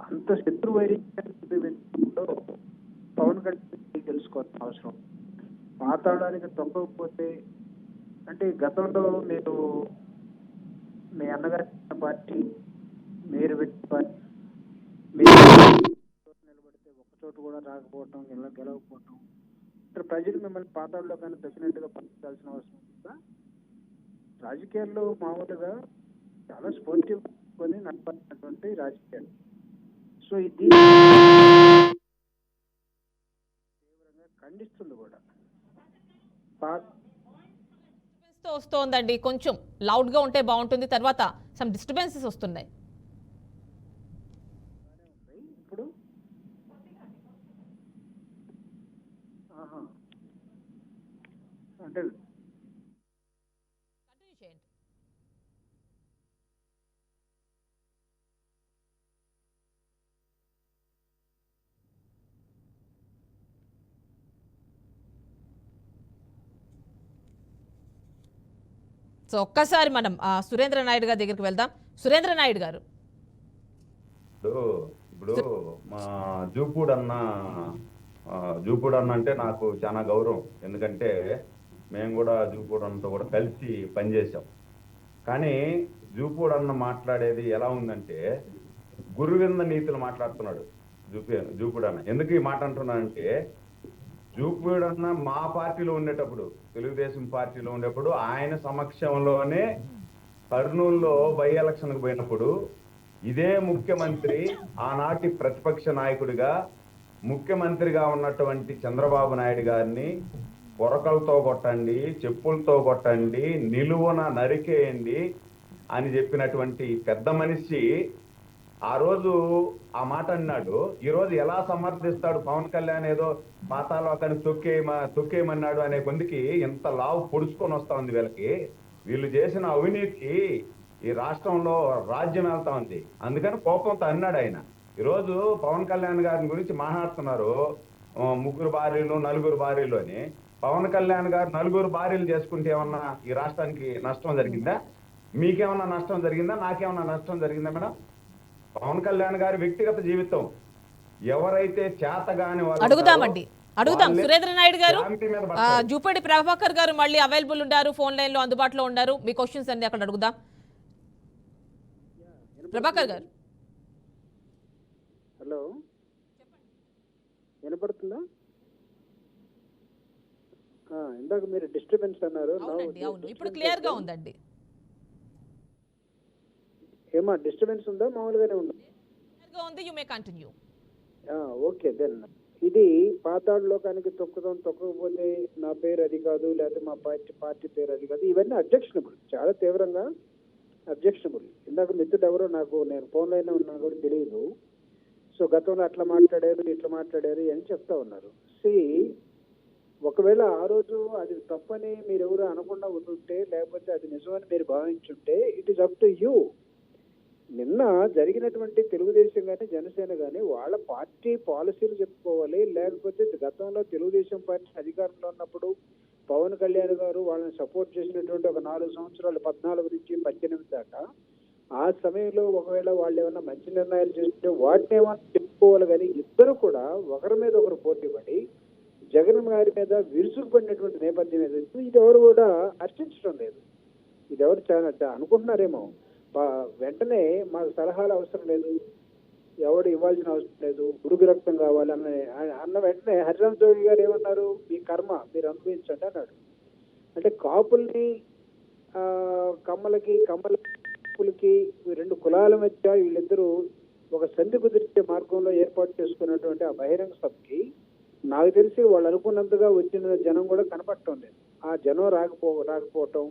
అంత శత్రువైర్యంలో పవన్ కళ్యాణ్ తెలుసుకోవాల్సిన అవసరం. మాట్లాడడానికి తొక్కకపోతే అంటే గతంలో మీరు మీ అన్నగారి పార్టీ, మీరు పెట్టిన పార్టీ, మీరు నిలబడితే ఒక్క చోటు కూడా రాకపోవటం, గెలవకపోవటం, ఇక్కడ ప్రజలు మిమ్మల్ని పాతాళంలో కానీ తగ్గినట్టుగా పంపించాల్సిన అవసరం ఉందా? రాజకీయాల్లో మామూలుగా చాలా స్పోర్టివ్ కొని నడపాల్సినటువంటి రాజకీయాలు. సో ఇది తీవ్రంగా ఖండిస్తుంది కూడా. వస్తోందండి, కొంచెం లౌడ్ గా ఉంటే బాగుంటుంది. తర్వాత సమ్ డిస్టర్బెన్సెస్ వస్తున్నాయి. ఇప్పుడు అంటే సో ఒక్కసారి మనం సురేంద్ర నాయుడు గారి దగ్గరికి వెళ్దాం. సురేంద్ర నాయుడు గారు, ఇప్పుడు మా జూపూడ్ అన్న అంటే నాకు చాలా గౌరవం. ఎందుకంటే మేము కూడా జూపూడ్ అన్నతో కూడా కలిసి పనిచేసాం. కానీ జూపూడ్ అన్న మాట్లాడేది ఎలా ఉందంటే గురువింద నీతులు మాట్లాడుతున్నాడు జూపూడ్ అన్న. ఎందుకు ఈ మాట అంటున్నానంటే, జూపూడ్ అన్న మా పార్టీలో ఉండేటప్పుడు, తెలుగుదేశం పార్టీలో ఉండేటప్పుడు ఆయన సమక్షంలోనే కర్నూలులో బై ఎలక్షన్కి పోయినప్పుడు ఇదే ముఖ్యమంత్రి, ఆనాటి ప్రతిపక్ష నాయకుడిగా ముఖ్యమంత్రిగా ఉన్నటువంటి చంద్రబాబు నాయుడు గారిని పొరకలతో కొట్టండి, చెప్పులతో కొట్టండి, నిలువున నరికేయండి అని చెప్పినటువంటి పెద్ద మనిషి ఆ రోజు ఆ మాట అన్నాడు. ఈ రోజు ఎలా సమర్థిస్తాడు పవన్ కళ్యాణ్? ఏదో పాతాలో అతను తొక్కేయమన్నాడు అనే కొందికి ఎంత లావు పొడుచుకొని వస్తా ఉంది వీళ్ళకి. వీళ్ళు చేసిన అవినీతికి ఈ రాష్ట్రంలో రాజ్యం వెళ్తా ఉంది. అందుకని కోపంతో అన్నాడు ఆయన. ఈరోజు పవన్ కళ్యాణ్ గారి గురించి మాట్లాడుతున్నారు, 3 భార్యలు 4 భార్యలు అని. పవన్ కళ్యాణ్ గారు 4 భార్యలు చేసుకుంటే ఏమన్నా ఈ రాష్ట్రానికి నష్టం జరిగిందా? మీకేమన్నా నష్టం జరిగిందా? నాకేమన్నా నష్టం జరిగిందా మేడం? పవన్ కళ్యాణ్ గారి వ్యక్తిగత జీవితం ఎవరైతే చేతగాని అడుగుదాం. సురేంద్ర నాయుడు గారు, జూపేడి ప్రభాకర్ గారు మళ్ళీ అవైలబుల్ ఉన్నారు, ఫోన్ లైన్ లో అందుబాటులో ఉన్నారు. మీ క్వశ్చన్స్ అన్ని అక్కడ అడుగుదాం. ప్రభాకర్ గారు, హలో, వినపడుతుందా? ఇందాక మీరు డిస్టర్బెన్స్ అన్నారు. అవును, ఇప్పుడు క్లియర్ గా ఉందండి. ఏమా డిస్టర్బెన్స్ ఉందా? మామూలుగానే ఉందా? You may continue. Okay then. ఇది పాతాళ లోకానికి తొక్కకపోతే నా పేరు అది కాదు, లేకపోతే మా పార్టీ పేరు అది కాదు, ఇవన్నీ అబ్జెక్షనబుల్, చాలా తీవ్రంగా అబ్జెక్షనబుల్. ఇందాక మిత్రుడు ఎవరో నేను ఫోన్ లైన్ ఉన్నాను కూడా తెలియదు. సో గతంలో అట్లా మాట్లాడారు, ఇట్లా మాట్లాడారు అని చెప్తా ఉన్నారు. ఒకవేళ ఆ రోజు అది తప్పని మీరు ఎవరు అనకుండా ఉంటుంటే, లేకపోతే అది నిజమని మీరు భావించుంటే, it is up to you. నిన్న జరిగినటువంటి తెలుగుదేశం కానీ జనసేన కానీ వాళ్ళ పార్టీ పాలసీలు చెప్పుకోవాలి. లేకపోతే గతంలో తెలుగుదేశం పార్టీ అధికారంలో ఉన్నప్పుడు పవన్ కళ్యాణ్ గారు వాళ్ళని సపోర్ట్ చేసినటువంటి ఒక 4 సంవత్సరాలు 14 నుంచి 18 దాకా, ఆ సమయంలో ఒకవేళ వాళ్ళు ఏమన్నా మంచి నిర్ణయాలు చేస్తుంటే వాటిని ఏమన్నా చెప్పుకోవాలి. కానీ ఇద్దరు కూడా ఒకరి మీద ఒకరు పోటీ పడి జగన్ గారి మీద విరుచుకుపడినటువంటి నేపథ్యం ఏదైతే ఇది ఎవరు కూడా హర్షించడం లేదు. ఇది ఎవరు చాలా అనుకుంటున్నారేమో, వెంటనే మాకు సలహాలు అవసరం లేదు, ఎవడు ఇవ్వాల్సిన అవసరం లేదు, గురుగు రక్తం కావాలి అన్న వెంటనే హరిరామ్ జోగి గారు ఏమన్నారు, మీ కర్మ మీరు అనుభవించండి అన్నాడు. అంటే కాపుల్ని కమ్మలకి 2 కులాల మధ్య వీళ్ళిద్దరూ ఒక సంధి కుదిర్చే మార్గంలో ఏర్పాటు చేసుకున్నటువంటి ఆ బహిరంగ సభకి నాకు తెలిసి వాళ్ళు అనుకున్నంతగా వచ్చిన జనం కూడా కనపడటం లేదు. ఆ జనం రాకపోవటం,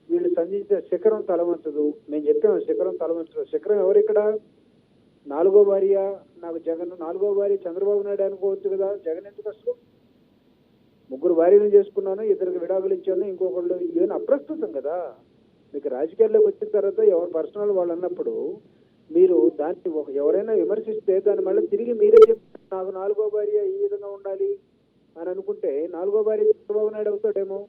వీళ్ళు సంధించిన శిఖరం తలవంచదు. మేము చెప్పాము శిఖరం తలవంచదు. శిఖరం ఎవరు ఇక్కడ? 4వ భార్య నాకు జగన్, 4వ భార్య చంద్రబాబు నాయుడు అనుకోవచ్చు కదా. జగన్ ఎందుకు అసలు? 3 భార్యలు చేసుకున్నాను, 2కి విడాకులు ఇచ్చాను, ఇంకొకళ్ళు, ఇవన్నీ అప్రస్తుతం కదా. మీకు రాజకీయాల్లోకి వచ్చిన తర్వాత ఎవరు పర్సనల్ వాళ్ళు అన్నప్పుడు మీరు దాన్ని ఎవరైనా విమర్శిస్తే దాన్ని మళ్ళీ తిరిగి మీరే చెప్తారు నాకు 4వ భార్య ఈ విధంగా ఉండాలి అని అనుకుంటే 4వ భార్య చంద్రబాబు నాయుడు అవుతాడేమో.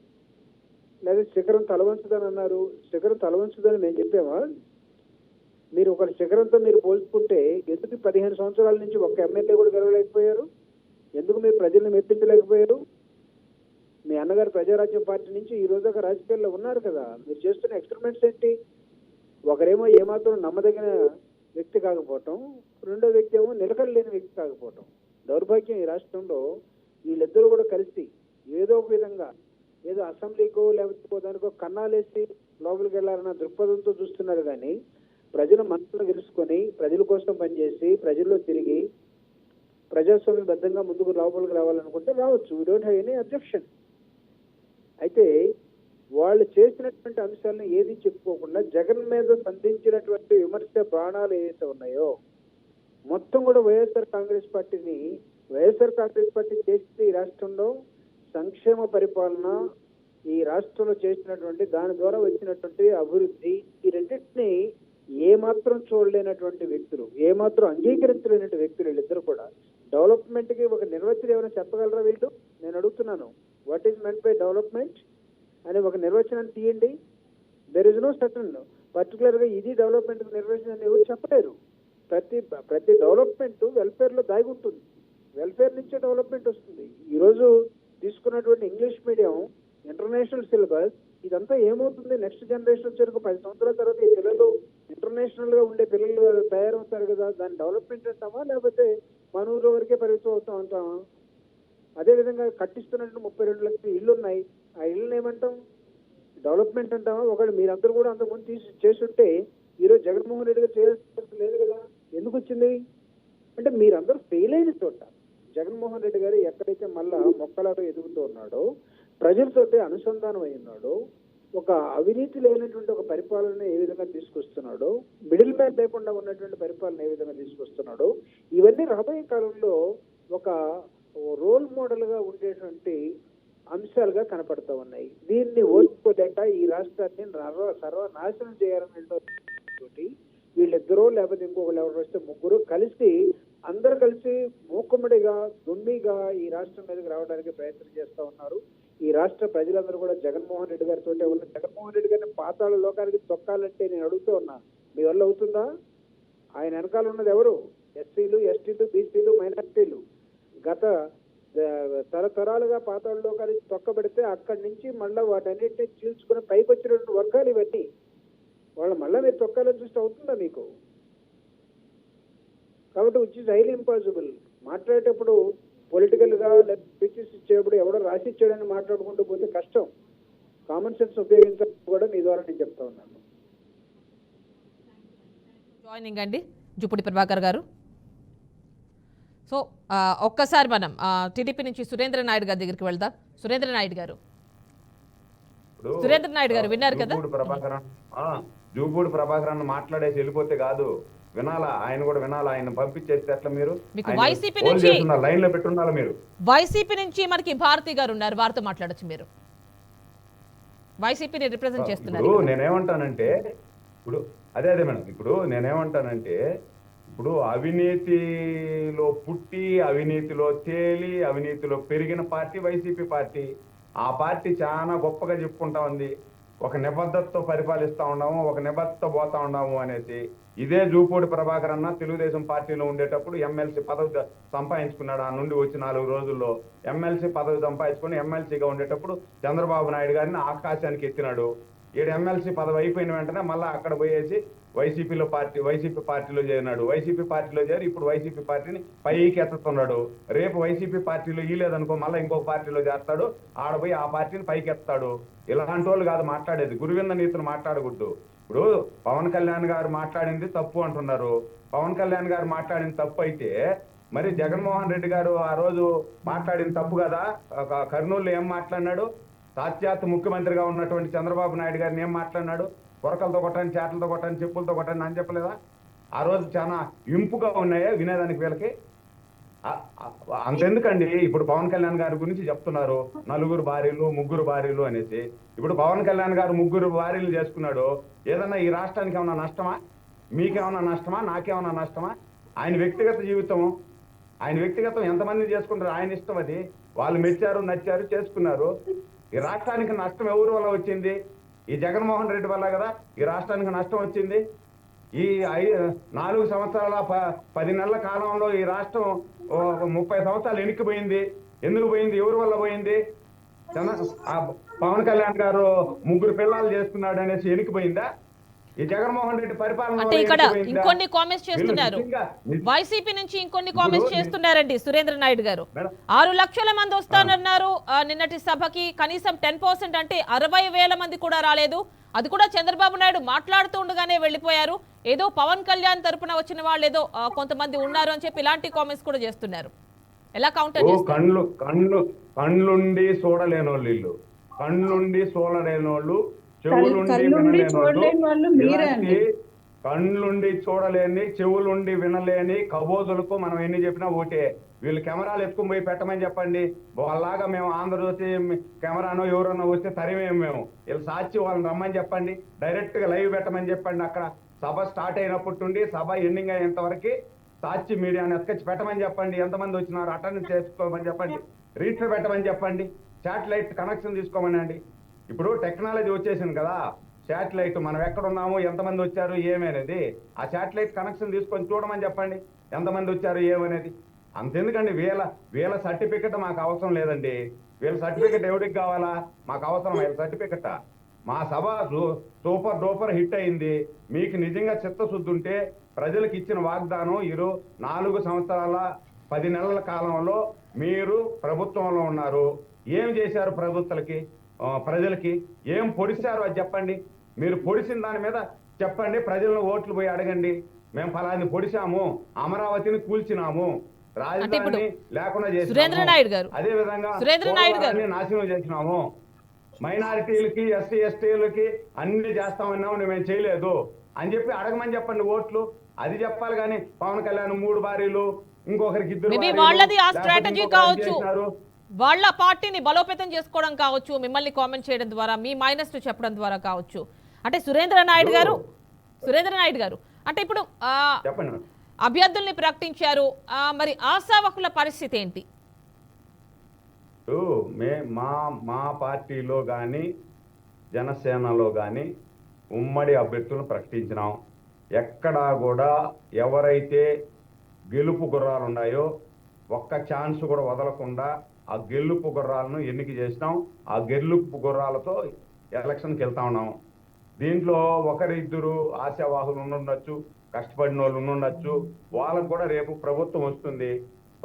లేదా శిఖరం తలవంచుదని అన్నారు. శిఖరం తలవంచుదని మేము చెప్పామా? మీరు ఒక శిఖరంతో మీరు పోల్చుకుంటే ఎందుకు 15 సంవత్సరాల నుంచి ఒక్క ఎమ్మెల్యే కూడా గెలవలేకపోయారు? ఎందుకు మీరు ప్రజల్ని మెప్పించలేకపోయారు? మీ అన్నగారు ప్రజారాజ్యం పార్టీ నుంచి ఈ రోజు రాజకీయాల్లో ఉన్నారు కదా. మీరు చేస్తున్న ఎక్స్పెరిమెంట్స్ ఏంటి? ఒకరేమో ఏమాత్రం నమ్మదగిన వ్యక్తి కాకపోవటం, రెండో వ్యక్తి ఏమో నిలకడలేని వ్యక్తి కాకపోవటం. దౌర్భాగ్యం ఈ రాష్ట్రంలో వీళ్ళిద్దరూ కూడా కలిసి ఏదో ఒక విధంగా ఏదో అసెంబ్లీకో లేకపోతే దానికో కన్నాలేసి లోపలికి వెళ్ళాలన్న దృక్పథంతో చూస్తున్నారు. కానీ ప్రజల మనసును గెలుచుకొని ప్రజల కోసం పనిచేసి ప్రజల్లో తిరిగి ప్రజాస్వామ్యబద్ధంగా ముందుకు లోపలికి రావాలనుకుంటే రావచ్చు. We don't have any objection. అయితే వాళ్ళు చేసినటువంటి అంశాలను ఏది చెప్పుకోకుండా జగన్ మీద సంధించినటువంటి విమర్శ బాణాలు ఏవైతే ఉన్నాయో మొత్తం కూడా వైఎస్ఆర్ కాంగ్రెస్ పార్టీ చేస్తే ఈ రాష్ట్రంలో సంక్షేమ పరిపాలన, ఈ రాష్ట్రంలో చేసినటువంటి దాని ద్వారా వచ్చినటువంటి అభివృద్ధి, ఈ రెండింటినీ ఏమాత్రం చూడలేనటువంటి వ్యక్తులు, ఏమాత్రం అంగీకరించలేనటువంటి వ్యక్తులు వీళ్ళిద్దరు కూడా. డెవలప్మెంట్ కి ఒక నిర్వచనం ఏమైనా చెప్పగలరా వీళ్ళు? నేను అడుగుతున్నాను. What is meant by development అని ఒక నిర్వచనాన్ని తీయండి. There is no certain particular గా ఇది డెవలప్మెంట్ నిర్వచనం అని ఎవరు చెప్పలేరు. ప్రతి డెవలప్మెంట్ వెల్ఫేర్ లో దాగి ఉంటుంది. వెల్ఫేర్ నుంచే డెవలప్మెంట్ వస్తుంది. ఈ రోజు తీసుకున్నటువంటి ఇంగ్లీష్ మీడియం, ఇంటర్నేషనల్ సిలబస్, ఇదంతా ఏమవుతుంది? నెక్స్ట్ జనరేషన్ వచ్చేందుకు 10 సంవత్సరాల తర్వాత ఈ పిల్లలు ఇంటర్నేషనల్ గా ఉండే పిల్లలు తయారవుతారు కదా. దాని డెవలప్మెంట్ అంటామా లేకపోతే మన ఊళ్ళో వరకే పరిమితం అవుతాం అంటామా? అదేవిధంగా కట్టిస్తున్నట్టు 32 లక్షల ఇళ్ళు ఉన్నాయి. ఆ ఇళ్ళని ఏమంటాం? డెవలప్మెంట్ అంటామా? ఒకళ్ళు మీరందరూ కూడా అంతకుముందు చేస్తుంటే ఈరోజు జగన్మోహన్ రెడ్డి గారు చేయాల్సి లేదు కదా. ఎందుకు వచ్చింది అంటే మీరందరూ ఫెయిల్ అయిన చోట జగన్మోహన్ రెడ్డి గారు ఎక్కడైతే మళ్ళా మొక్కలాగా ఎదుగుతూ ఉన్నాడో, ప్రజలతోటి అనుసంధానం అయి ఉన్నాడో, ఒక అవినీతి లేనటువంటి ఒక పరిపాలన ఏ విధంగా తీసుకొస్తున్నాడో, మిడిల్ మ్యాన్ లేకుండా ఉన్నటువంటి పరిపాలన ఏ విధంగా తీసుకొస్తున్నాడో, ఇవన్నీ రాబోయే కాలంలో ఒక రోల్ మోడల్ గా ఉండేటువంటి అంశాలుగా కనపడతా ఉన్నాయి. దీన్ని ఓర్చుకోలేక ఈ రాష్ట్రాన్ని సర్వనాశనం చేయాలనేటువంటి వీళ్ళిద్దరూ లేకపోతే ఇంకొకరు ఎవరు వస్తే 3 కలిసి అందరూ కలిసి మూకుమ్మడిగా దుమ్మిగా ఈ రాష్ట్రం మీదకి రావడానికి ప్రయత్నం చేస్తా ఉన్నారు. ఈ రాష్ట్ర ప్రజలందరూ కూడా జగన్మోహన్ రెడ్డి గారితో ఉన్న జగన్మోహన్ రెడ్డి గారిని పాతాళ లోకానికి తొక్కాలంటే నేను అడుగుతూ ఉన్నా, మీ వల్ల అవుతుందా? ఆయన వెనకాల ఉన్నది ఎవరు? ఎస్సీలు, ఎస్టీలు, బీసీలు, మైనారిటీలు. గత తరతరాలుగా పాతాళ లోకానికి తొక్కబడితే అక్కడి నుంచి మళ్ళీ వాటన్నిటిని చీల్చుకుని పైకి వచ్చినటువంటి వర్గాలు ఇవన్నీ. వాళ్ళు మళ్ళీ మీరు తొక్కాలని చూస్తే అవుతుందా మీకు? కాబట్టి విచ్ ఇస్ హైలీ ఇంపాసిబుల్. మాట్లాడేటప్పుడు పొలిటికల్ గా స్పీచెస్ ఇచ్చేటప్పుడు ఎవడో రాసి ఇచ్చాడని మాట్లాడుకుంటూ పోతే కష్టం. కామన్ సెన్స్ ఉపయోగించాలని కూడా మీ ద్వారా నేను చెప్తా ఉన్నాను. జాయినింగ్ అండి జూపూడి ప్రభాకర్ గారు. సో ఒక్కసారి మనం టీడీపీ నుంచి సురేంద్ర నాయుడు గారి దగ్గరికి వెళ్దాం. సురేంద్ర నాయుడు గారు విన్నారు కదా? జూపూడి ప్రభాకర్ మాట్లాడేసి వెళ్ళిపోతే కాదు, వినాలా, ఆయన కూడా వినాలా. ఆయన పంపించేస్తే ఎట్లా? మీరు వైసీపీ నుంచి లైన్ లో పెట్టున్నారా? మీరు వైసీపీ నుంచి మనకి భారతి గారు ఉన్నారు, వారితో మాట్లాడచ్చు. మీరు వైసీపీని రిప్రజెంట్ చేస్తున్నారు. నేనేమంటానంటే ఇప్పుడు అదే మేడం, ఇప్పుడు నేనేమంటానంటే ఇప్పుడు అవినీతిలో పుట్టి అవినీతిలో తేలి అవినీతిలో పెరిగిన పార్టీ వైసీపీ పార్టీ. ఆ పార్టీ చాలా గొప్పగా చెప్పుకుంటా ఉంది, ఒక నిబద్ధతతో పరిపాలిస్తా ఉన్నాము, ఒక నిబద్ధత పోతా ఉన్నాము అనేసి. ఇదే జూపూడి ప్రభాకర్ అన్న తెలుగుదేశం పార్టీలో ఉండేటప్పుడు ఎమ్మెల్సీ పదవి సంపాదించుకున్నాడు. ఆ నుండి వచ్చి 4 రోజుల్లో ఎమ్మెల్సీ పదవి సంపాదించుకుని ఎమ్మెల్సీగా ఉండేటప్పుడు చంద్రబాబు నాయుడు గారిని ఆకాశానికి ఎత్తినాడు. ఈడు ఎమ్మెల్సీ పదవి అయిపోయిన వెంటనే మళ్ళీ అక్కడ పోయేసి వైసీపీ పార్టీలో చేరినాడు. వైసీపీ పార్టీలో చేరి ఇప్పుడు వైసీపీ పార్టీని పైకి ఎత్తుతున్నాడు. రేపు వైసీపీ పార్టీలో ఇలేదనుకో మళ్ళీ ఇంకొక పార్టీలో చేస్తాడు, ఆడపోయి ఆ పార్టీని పైకి ఎత్తాడు. ఇలాంటి వాళ్ళు కాదు మాట్లాడేది, గురువింద నీతిని మాట్లాడకూడదు. ఇప్పుడు పవన్ కళ్యాణ్ గారు మాట్లాడింది తప్పు అంటున్నారు. పవన్ కళ్యాణ్ గారు మాట్లాడింది తప్పు అయితే మరి జగన్మోహన్ రెడ్డి గారు ఆ రోజు మాట్లాడింది తప్పు కదా? కర్నూలులో ఏం మాట్లాడినాడు? సాక్షాత్ ముఖ్యమంత్రిగా ఉన్నటువంటి చంద్రబాబు నాయుడు గారిని ఏం మాట్లాడినాడు? కొరకలతో కొట్టండి, చేతలతో కొట్టండి, చెప్పులతో కొట్టండి అని చెప్పలేదా? ఆ రోజు చాలా ఇంపుగా ఉన్నాయా వినేదానికి వీళ్ళకి? అంతెందుకండి, ఇప్పుడు పవన్ కళ్యాణ్ గారి గురించి చెప్తున్నారు 4 భార్యలు 3 భార్యలు అనేసి. ఇప్పుడు పవన్ కళ్యాణ్ గారు 3 భార్యలు చేసుకున్నాడు, ఏదన్నా ఈ రాష్ట్రానికి ఏమన్నా నష్టమా? మీకేమన్నా నష్టమా? నాకేమన్నా నష్టమా? ఆయన వ్యక్తిగత జీవితం, ఆయన వ్యక్తిగతం ఎంతమంది చేసుకుంటారు, ఆయన ఇష్టం. అది వాళ్ళు మెచ్చారు, నచ్చారు, చేసుకున్నారు. ఈ రాష్ట్రానికి నష్టం ఎవరి వల్ల వచ్చింది? ఈ జగన్మోహన్ రెడ్డి వల్ల కదా ఈ రాష్ట్రానికి నష్టం వచ్చింది. ఈ 4 సంవత్సరాల 10 నెలల కాలంలో ఈ రాష్ట్రం 30 సంవత్సరాలు వెనక్కిపోయింది. ఎందుకు పోయింది? ఎవరి వల్ల పోయింది? పవన్ కళ్యాణ్ గారు 3 పిల్లలు చేసుకున్నాడు అనేసి వెనక్కిపోయిందా? ఈ జగన్మోహన్ రెడ్డి పరిపాలన అంటే ఇక్కడ ఇంకొన్ని కామెంట్స్ చేస్తున్నారు, వైసీపీ నుంచి ఇంకొన్ని కామెంట్స్ చేస్తున్నారండి సురేంద్ర నాయుడు గారు. 6 లక్షల మంది వస్తానన్నారు నిన్నటి సభకి, కనీసం 10% అంటే 60,000 మంది కూడా రాలేదు. అది కూడా చంద్రబాబు నాయుడు మాట్లాడుతూ ఉండగానే వెళ్ళిపోయారు. ఏదో పవన్ కళ్యాణ్ తరపున వచ్చిన వాళ్ళు ఏదో కొంతమంది ఉన్నారు అని చెప్పి ఇలాంటి కామెంట్స్ కూడా చేస్తున్నారు. ఎలా కౌంటర్ చేస్తారు? కళ్ళుండి చూడలేనోళ్ళు వీళ్ళు, కళ్ళుండి చూడలేనోళ్ళు, చెవులుండి కళ్ళుండి చూడలేని, చెవులుండి వినలేని కబోదులకు మనం ఎన్ని చెప్పినా ఒకటే. వీళ్ళు కెమెరాలు ఎత్తుకుని పోయి పెట్టమని చెప్పండి, వాళ్ళలాగా మేము ఆంధ్రజ్యోతి కెమెరానో ఎవరన్నా వస్తే తరిమేము మేము. వీళ్ళు సాక్షి వాళ్ళని రమ్మని చెప్పండి, డైరెక్ట్ గా లైవ్ పెట్టమని చెప్పండి. అక్కడ సభ స్టార్ట్ అయినప్పటి నుండి సభ ఎండింగ్ అయ్యేంత వరకు సాక్షి మీడియాని ఎత్తుకొచ్చి పెట్టమని చెప్పండి. ఎంతమంది వచ్చినారు అటెండెన్స్ చేసుకోమని చెప్పండి, రీచర్ పెట్టమని చెప్పండి, శాటిలైట్ కనెక్షన్ తీసుకోమనండి. ఇప్పుడు టెక్నాలజీ వచ్చేసింది కదా, శాటిలైట్ మనం ఎక్కడున్నాము, ఎంతమంది వచ్చారు ఏమనేది ఆ శాటిలైట్ కనెక్షన్ తీసుకొని చూడమని చెప్పండి, ఎంతమంది వచ్చారు ఏమనేది. అంతెందుకండి, వీళ్ళ సర్టిఫికెట్ మాకు అవసరం లేదండి. వీళ్ళ సర్టిఫికెట్ ఎవరికి కావాలా? మాకు అవసరం వీళ్ళ సర్టిఫికెట్. మా సభ సూపర్ డూపర్ హిట్ అయింది. మీకు నిజంగా చిత్తశుద్ధి ఉంటే ప్రజలకు ఇచ్చిన వాగ్దానం 4 సంవత్సరాల 10 నెలల కాలంలో మీరు ప్రభుత్వంలో ఉన్నారు. ఏం చేశారు ప్రజలకి ఏం పొడిచారు అది చెప్పండి. మీరు పొడిచిన దాని మీద చెప్పండి, ప్రజలను ఓట్లు పోయి అడగండి. మేము ఫలాన్ని పొడిచాము, అమరావతిని కూల్చినాము, రాజధాని లేకుండా చేసినాము, అదే విధంగా నాశనం చేసినాము, మైనారిటీలకి ఎస్సీ ఎస్టీలకి అన్ని చేస్తామన్నాము, మేము చేయలేదు అని చెప్పి అడగమని చెప్పండి ఓట్లు. అది చెప్పాలి కానీ పవన్ కళ్యాణ్ 3 భార్యలు, ఇంకొకరికి 2 వాళ్ళది ఆ స్ట్రాటజీ కావచ్చు, వాళ్ళ పార్టీని బలోపేతం చేసుకోవడం కావచ్చు, మిమ్మల్ని కామెంట్ చేయడం ద్వారా, మీ మైనస్ చెప్పడం ద్వారా కావచ్చు. అంటే సురేంద్ర నాయుడు గారు అంటే ఇప్పుడు అభ్యర్థుల్ని ప్రకటించారు, మరి ఆశావకుల పరిస్థితి ఏంటి? మా పార్టీలో కానీ జనసేనలో కానీ ఉమ్మడి అభ్యర్థులను ప్రకటించినాం. ఎక్కడా కూడా ఎవరైతే గెలుపు గుర్రాలు ఉన్నాయో ఒక్క ఛాన్స్ కూడా వదలకుండా ఆ గెలుపు గుర్రాలను ఎన్నిక చేసినాం. ఆ గెలుపు గుర్రాలతో ఎలక్షన్కి వెళ్తా ఉన్నాం. దీంట్లో 1-2 ఆశావాహులు ఉండొచ్చు, కష్టపడిన వాళ్ళు ఉండొచ్చు. వాళ్ళకు కూడా రేపు ప్రభుత్వం వస్తుంది.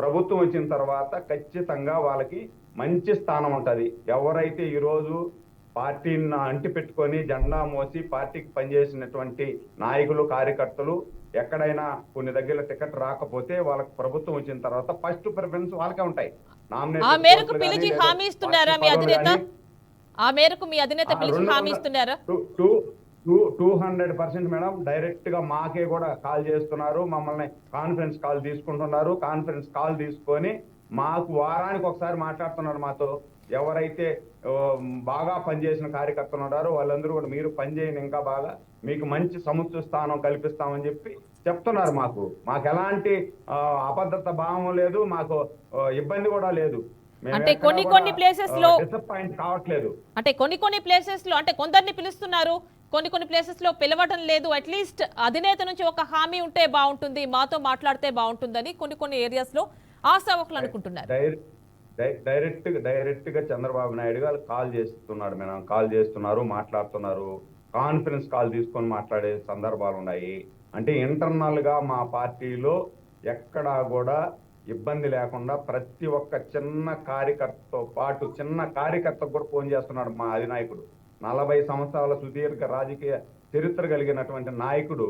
ప్రభుత్వం వచ్చిన తర్వాత ఖచ్చితంగా వాళ్ళకి మంచి స్థానం ఉంటుంది. ఎవరైతే ఈరోజు పార్టీని అంటి పెట్టుకొని జెండా మోసి పార్టీకి పనిచేసినటువంటి నాయకులు, కార్యకర్తలు ఎక్కడైనా కొన్ని దగ్గర టికెట్ రాకపోతే వాళ్ళకి ప్రభుత్వం వచ్చిన తర్వాత ఫస్ట్ ప్రిఫరెన్స్ వాళ్ళకే ఉంటాయి. ఆ మేరకు పిలిచి హామీ ఇస్తున్నారా మీ అధినేత? ఆ మేరకు మీ అధినేత పిలిచి హామీ ఇస్తున్నారా? 200% మేడం. డైరెక్ట్ గా మాకే కూడా కాల్ చేస్తున్నారు, మమ్మల్ని కాన్ఫరెన్స్ కాల్ తీసుకుంటున్నారు. కాన్ఫరెన్స్ కాల్ తీసుకొని మాకు వారానికి ఒకసారి మాట్లాడుతున్నారు మాతో. ఎవరైతే బాగా పనిచేసిన కార్యకర్తలు ఉన్నారో వాళ్ళందరూ కూడా మీరు పనిచేయండి, ఇంకా బాగా మీకు మంచి సముచిత స్థానం కల్పిస్తామని చెప్పి చెప్తున్నారు. మాకు ఎలాంటి అబద్ధత భావం లేదు, మాకు ఇబ్బంది కూడా లేదు. అంటే కొన్ని ప్లేసెస్ లో డిసప్పాయింట్ కావట్లేదు. అంటే కొన్ని ప్లేసెస్ లో అంటే కొందరిని పిలుస్తున్నారు, కొన్ని ప్లేసెస్ లో పిలవటం లేదు. అట్లీస్ట్ అధినేత నుంచి ఒక హామీ ఉంటే బాగుంటుంది, మాతో మాట్లాడితే బాగుంటుందని కొన్ని ఏరియాస్ లో ఆశావకులు అనుకుంటున్నారు. డైరెక్ట్ గా చంద్రబాబు నాయుడు గారు కాల్ చేస్తున్నారు మేడం, కాల్ చేస్తున్నారు, మాట్లాడుతున్నారు. కాన్ఫరెన్స్ కాల్ తీసుకొని మాట్లాడే సందర్భాలు ఉన్నాయి. అంటే ఇంటర్నల్ గా మా పార్టీలో ఎక్కడా కూడా ఇబ్బంది లేకుండా ప్రతి ఒక్క చిన్న కార్యకర్తతో పాటు చిన్న కార్యకర్తకు కూడా ఫోన్ చేస్తున్నాడు మా అధినాయకుడు. 40 సంవత్సరాల సుదీర్ఘ రాజకీయ చరిత్ర కలిగినటువంటి నాయకుడు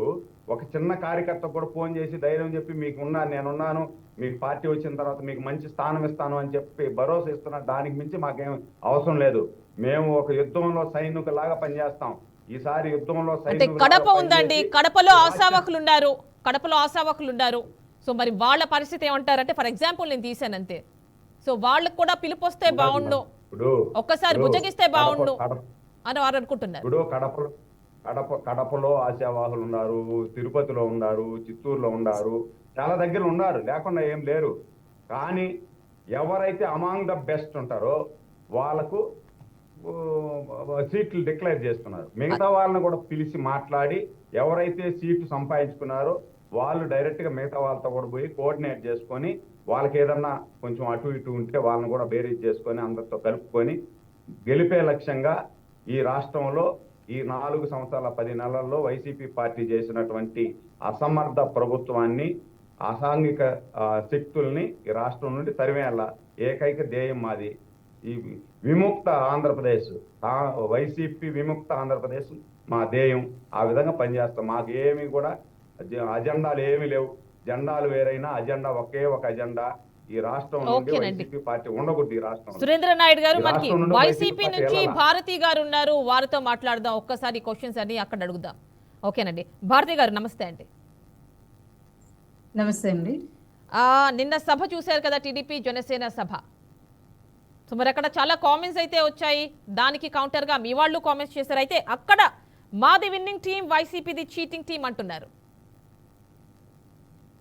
ఒక చిన్న కార్యకర్త కూడా ఫోన్ చేసి ధైర్యం చెప్పి మీకు నేనున్నాను, మీకు పార్టీ వచ్చిన తర్వాత మీకు మంచి స్థానం ఇస్తాను అని చెప్పి భరోసా ఇస్తున్నా. దానికి మించి మాకేం అవసరం లేదు. మేము ఒక యుద్ధంలో సైనికులాగా పనిచేస్తాం. ఈసారి యుద్ధంలో అంటే కడప ఉందండి, కడపలో ఆశావకులు ఉన్నారు. సో మరి వాళ్ళ పరిస్థితి ఏమంటారంటే, ఫర్ ఎగ్జాంపుల్ నేను తీసాను అంతే. సో వాళ్ళకు కూడా పిలుపు వస్తే బాగుండు, ఒక్కసారి బుజ్జగిస్తే బాగుండు అని వారు అనుకుంటున్నారు. ఇప్పుడు కడపలో ఆశావాహులు ఉన్నారు, తిరుపతిలో ఉన్నారు, చిత్తూరులో ఉన్నారు, చాలా దగ్గర ఉన్నారు, లేకుండా ఏం లేరు. కానీ ఎవరైతే అమాంగ్ ద బెస్ట్ ఉంటారో వాళ్ళకు సీట్లు డిక్లేర్ చేస్తున్నారు. మిగతా వాళ్ళని కూడా పిలిచి మాట్లాడి ఎవరైతే సీట్లు సంపాదించుకున్నారో వాళ్ళు డైరెక్ట్ గా మిగతా వాళ్ళతో కూడా పోయి కోఆర్డినేట్ చేసుకొని, వాళ్ళకి ఏదన్నా కొంచెం అటు ఇటు ఉంటే వాళ్ళని కూడా బేరీజ్ చేసుకొని అందరితో కలుపుకొని గెలిపే లక్ష్యంగా ఈ రాష్ట్రంలో ఈ 4 సంవత్సరాల 10 నెలల్లో వైసీపీ పార్టీ చేసినటువంటి అసమర్థ ప్రభుత్వాన్ని, అసాంఘిక శక్తుల్ని ఈ రాష్ట్రం నుండి తరిమేయాల ఏకైక ధ్యేయం మాది. ఈ విముక్త ఆంధ్రప్రదేశ్, వైసీపీ విముక్త ఆంధ్రప్రదేశ్ మా ధ్యేయం. ఆ విధంగా పనిచేస్తాం. మాకు ఏమి కూడా అజెండాలు ఏమి లేవు. జెండాలు వేరైనా అజెండా ఒకే ఒక అజెండా. ఈ రాష్ట్రం నుండి వైసీపీ పార్టీ ఉండకూడదు. ఈ రాష్ట్రం. సురేంద్ర నాయుడు గారు, మనకి వైసీపీ నుంచి భారతి గారు ఉన్నారు, వారితో మాట్లాడదాం. ఒక్కసారి క్వశ్చన్స్ అన్ని అక్కడ అడుగుదాం. ఓకేనండి. భారతి గారు నమస్తే అండి. నమస్తే అండి. నిన్న సభ చూశారు కదా, టీడీపీ జనసేన సభ. సో మరి అక్కడ చాలా కామెంట్స్ అయితే వచ్చాయి. దానికి కౌంటర్ గా మీ వాళ్ళు కామెంట్స్ చేశారు. అయితే అక్కడ మాది విన్నింగ్ టీం, వైసీపీది చీటింగ్ టీం అంటున్నారు.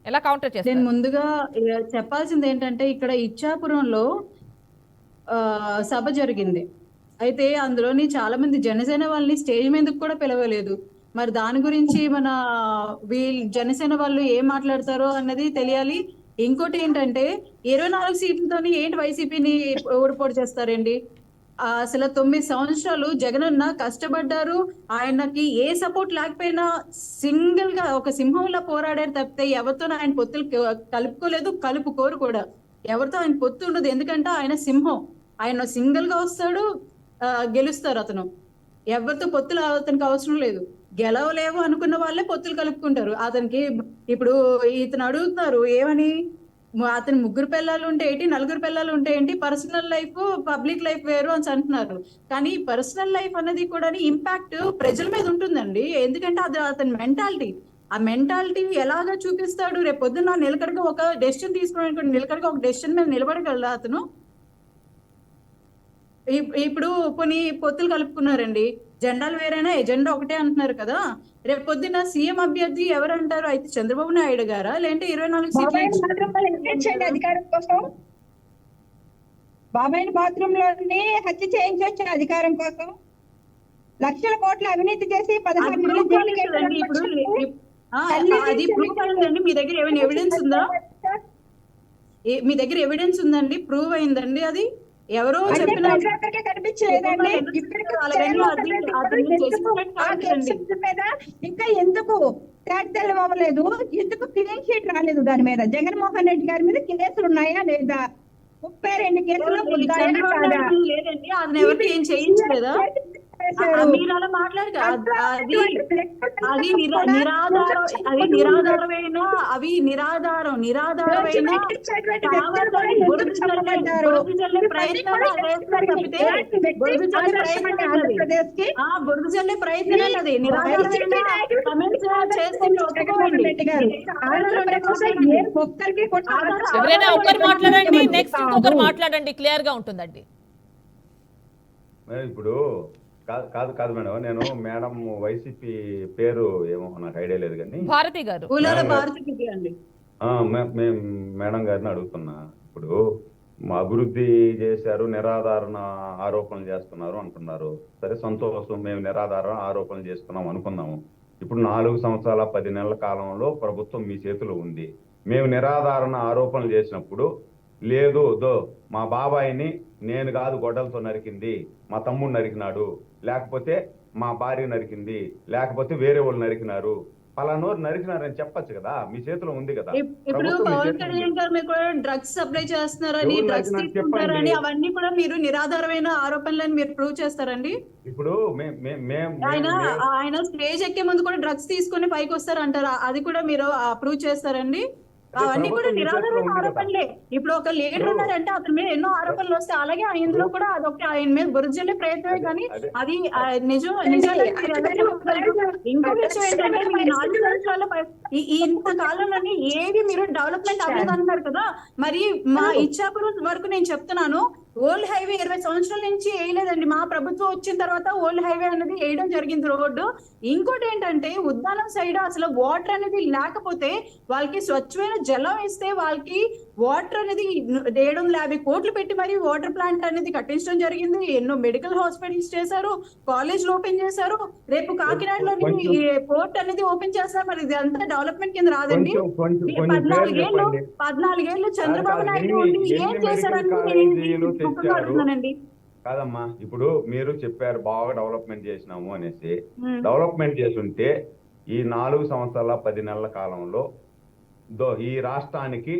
ఎలా కౌంటర్ చేస్తారు? నేను ముందుగా చెప్పాల్సింది ఏంటంటే, ఇక్కడ ఇచ్చాపురంలో సభ జరిగింది. అయితే అందులోని చాలా మంది జనసేన వాళ్ళని స్టేజ్ మీదకి కూడా పిలవలేదు. మరి దాని గురించి మన జనసేన వాళ్ళు ఏం మాట్లాడతారో అన్నది తెలియాలి. ఇంకోటి ఏంటంటే, 24 సీట్లతోని ఏంటి వైసీపీని ఓడిపోటు చేస్తారండి? అసలు 9 సంవత్సరాలు జగనన్న కష్టపడ్డారు. ఆయనకి ఏ సపోర్ట్ లేకపోయినా సింగిల్ గా ఒక సింహంలా పోరాడారు తప్పితే ఎవరితో ఆయన పొత్తులు కలుపుకోలేదు, కలుపుకోరు కూడా. ఎవరితో ఆయన పొత్తు ఉండదు. ఎందుకంటే ఆయన సింహం. ఆయన సింగిల్ గా వస్తాడు, గెలుస్తారు. అతను ఎవరితో పొత్తులు అతనికి అవసరం లేదు. గెలవలేవు అనుకున్న వాళ్ళే పొత్తులు కలుపుకుంటారు. అతనికి ఇప్పుడు ఇతను అడుగుతున్నారు ఏమని, అతను 3 పిల్లలు ఉంటే ఏంటి, 4 పిల్లలు ఉంటే ఏంటి, పర్సనల్ లైఫ్ పబ్లిక్ లైఫ్ వేరు అని అంటున్నారు. కానీ పర్సనల్ లైఫ్ అనేది కూడా ఇంపాక్ట్ ప్రజల మీద ఉంటుందండి. ఎందుకంటే అది అతని మెంటాలిటీ. ఆ మెంటాలిటీ ఎలాగా చూపిస్తాడు? రేపు పొద్దున్న నిలకడగా ఒక డెసిషన్ తీసుకోవడానికి నిలకడగా ఒక డెసిషన్ మీద నిలబడగలరా అతను? ఇప్పుడు కొన్ని పొత్తులు కలుపుకున్నారండి, జెండాలు వేరైనా ఎజెండా ఒకటే అంటున్నారు కదా. రేపు పొద్దున్న సీఎం అభ్యర్థి ఎవరంటారు? అయితే చంద్రబాబు నాయుడు గారా, లేదంటే 24 సీట్లు అధికారం కోసం బాబాయ్ బాత్రూమ్ లోని హత్య చేయించవచ్చు అధికారం కోసం? లక్షల కోట్ల అవినీతి చేసి 16 ఇప్పుడు అది ప్రూవ్ అయిందండి. మీ దగ్గర ఏమైనా ఎవిడెన్స్ ఉందా? మీ దగ్గర ఎవిడెన్స్ ఉందండి? ప్రూవ్ అయిందండి? అది ఎవరో చెప్పిన ఇంకా ఎందుకు ట్యాక్టర్లు అవ్వలేదు? ఎందుకు క్లీన్ షీట్ రాలేదు దాని మీద? జగన్మోహన్ రెడ్డి గారి మీద కేసులు ఉన్నాయా లేదా? 32 కేసులు లేదండి. అది ఎవరు ఏం చేయించలేదా? మీరు అలా మాట్లాడక అది నిరాధారమైన బురద చల్లే ప్రయత్నం అది. ఎవరైనా ఒకరు మాట్లాడండి, నెక్స్ట్ ఇంకొకరు మాట్లాడండి, క్లియర్ గా ఉంటుందండి. ఇప్పుడు కాదు మేడం, నేను మేడం వైసీపీ పేరు ఏమో నాకు ఐడియా లేదు కానీ భారతి గారు, మేడం గారిని అడుగుతున్నా. ఇప్పుడు అభివృద్ధి చేశారు, నిరాధారణ ఆరోపణలు చేస్తున్నారు అంటున్నారు. సరే సంతోషం, మేము నిరాధారణ ఆరోపణలు చేస్తున్నాం అనుకున్నాము. ఇప్పుడు 4 సంవత్సరాల 10 నెలల కాలంలో ప్రభుత్వం మీ చేతిలో ఉంది. మేము నిరాధారణ ఆరోపణలు చేసినప్పుడు లేదు మా బాబాయిని నేను కాదు గొడ్డలతో నరికింది, మా తమ్ముడు నరికినాడు, లేకపోతే మా భార్య నరికింది, లేకపోతే వేరే వాళ్ళు నరికినారు, పలానోరు నరికినారని చెప్పొచ్చు కదా, మీ చేతిలో ఉంది కదా. ఇప్పుడు ప్రభుత్వం మీ పవన్ చేతిలో కళ్యాణ్ ఉంది. గారు మీరు కూడా డ్రగ్స్ సప్లై చేస్తున్నారని, ఎవరు డ్రగ్స్ నరికినారు తీసుకుంటారని, చెప్పండి. అవన్నీ కూడా మీరు నిరాధారమైన ఆరోపణలని మీరు ప్రూవ్ చేస్తారండి? ఇప్పుడు ఆయన స్టేజ్ ఎక్కే ముందు కూడా డ్రగ్స్ తీసుకొని పైకి వస్తారంటారా? అది కూడా మీరు ప్రూవ్ చేస్తారండి? అవన్నీ కూడా నిరాధారమైన ఆరోపణలే. ఇప్పుడు ఒక లీడర్ ఉన్నారంటే అతని మీద ఎన్నో ఆరోపణలు వస్తాయి, అలాగే ఇందులో కూడా అదొక ఆయన మీద బురజల్లే ప్రయత్నమే, కానీ అది నిజాలు. ఇంకో విషయం ఏంటంటే మీ 4 సంవత్సరాల ఇంత కాలంలోని ఏది మీరు డెవలప్మెంట్ అవ్వలేదు అంటున్నారు కదా, మరి మా ఇచ్చాపురం వరకు నేను చెప్తున్నాను, ఓల్డ్ హైవే 20 సంవత్సరాల నుంచి వేయలేదండి. మా ప్రభుత్వం వచ్చిన తర్వాత ఓల్డ్ హైవే అనేది వేయడం జరిగింది రోడ్డు. ఇంకోటి ఏంటంటే ఉద్దానం సైడ్ అసలు వాటర్ అనేది లేకపోతే వాళ్ళకి స్వచ్ఛమైన జలం ఇస్తే వాళ్ళకి వాటర్ అనేది 750 కోట్లు పెట్టి మరి వాటర్ ప్లాంట్ అనేది కట్టించడం జరిగింది. ఎన్నో మెడికల్ హాస్పిటల్స్ చేశారు, కాలేజ్లు ఓపెన్ చేశారు, రేపు కాకినాడలో పోర్ట్ అనేది ఓపెన్ చేస్తారు. మరి ఇది అంతా డెవలప్మెంట్ కింద రాదండి. 14 ఏళ్ళు చంద్రబాబు నాయుడు ఏం చేశారని అడుగుతున్నానండి. కాదమ్మా, ఇప్పుడు మీరు చెప్పారు బాగా డెవలప్మెంట్ చేసినాము అనేసి. డెవలప్మెంట్ చేస్తుంటే ఈ 4 సంవత్సరాల 10 నెలల కాలంలో ఈ రాష్ట్రానికి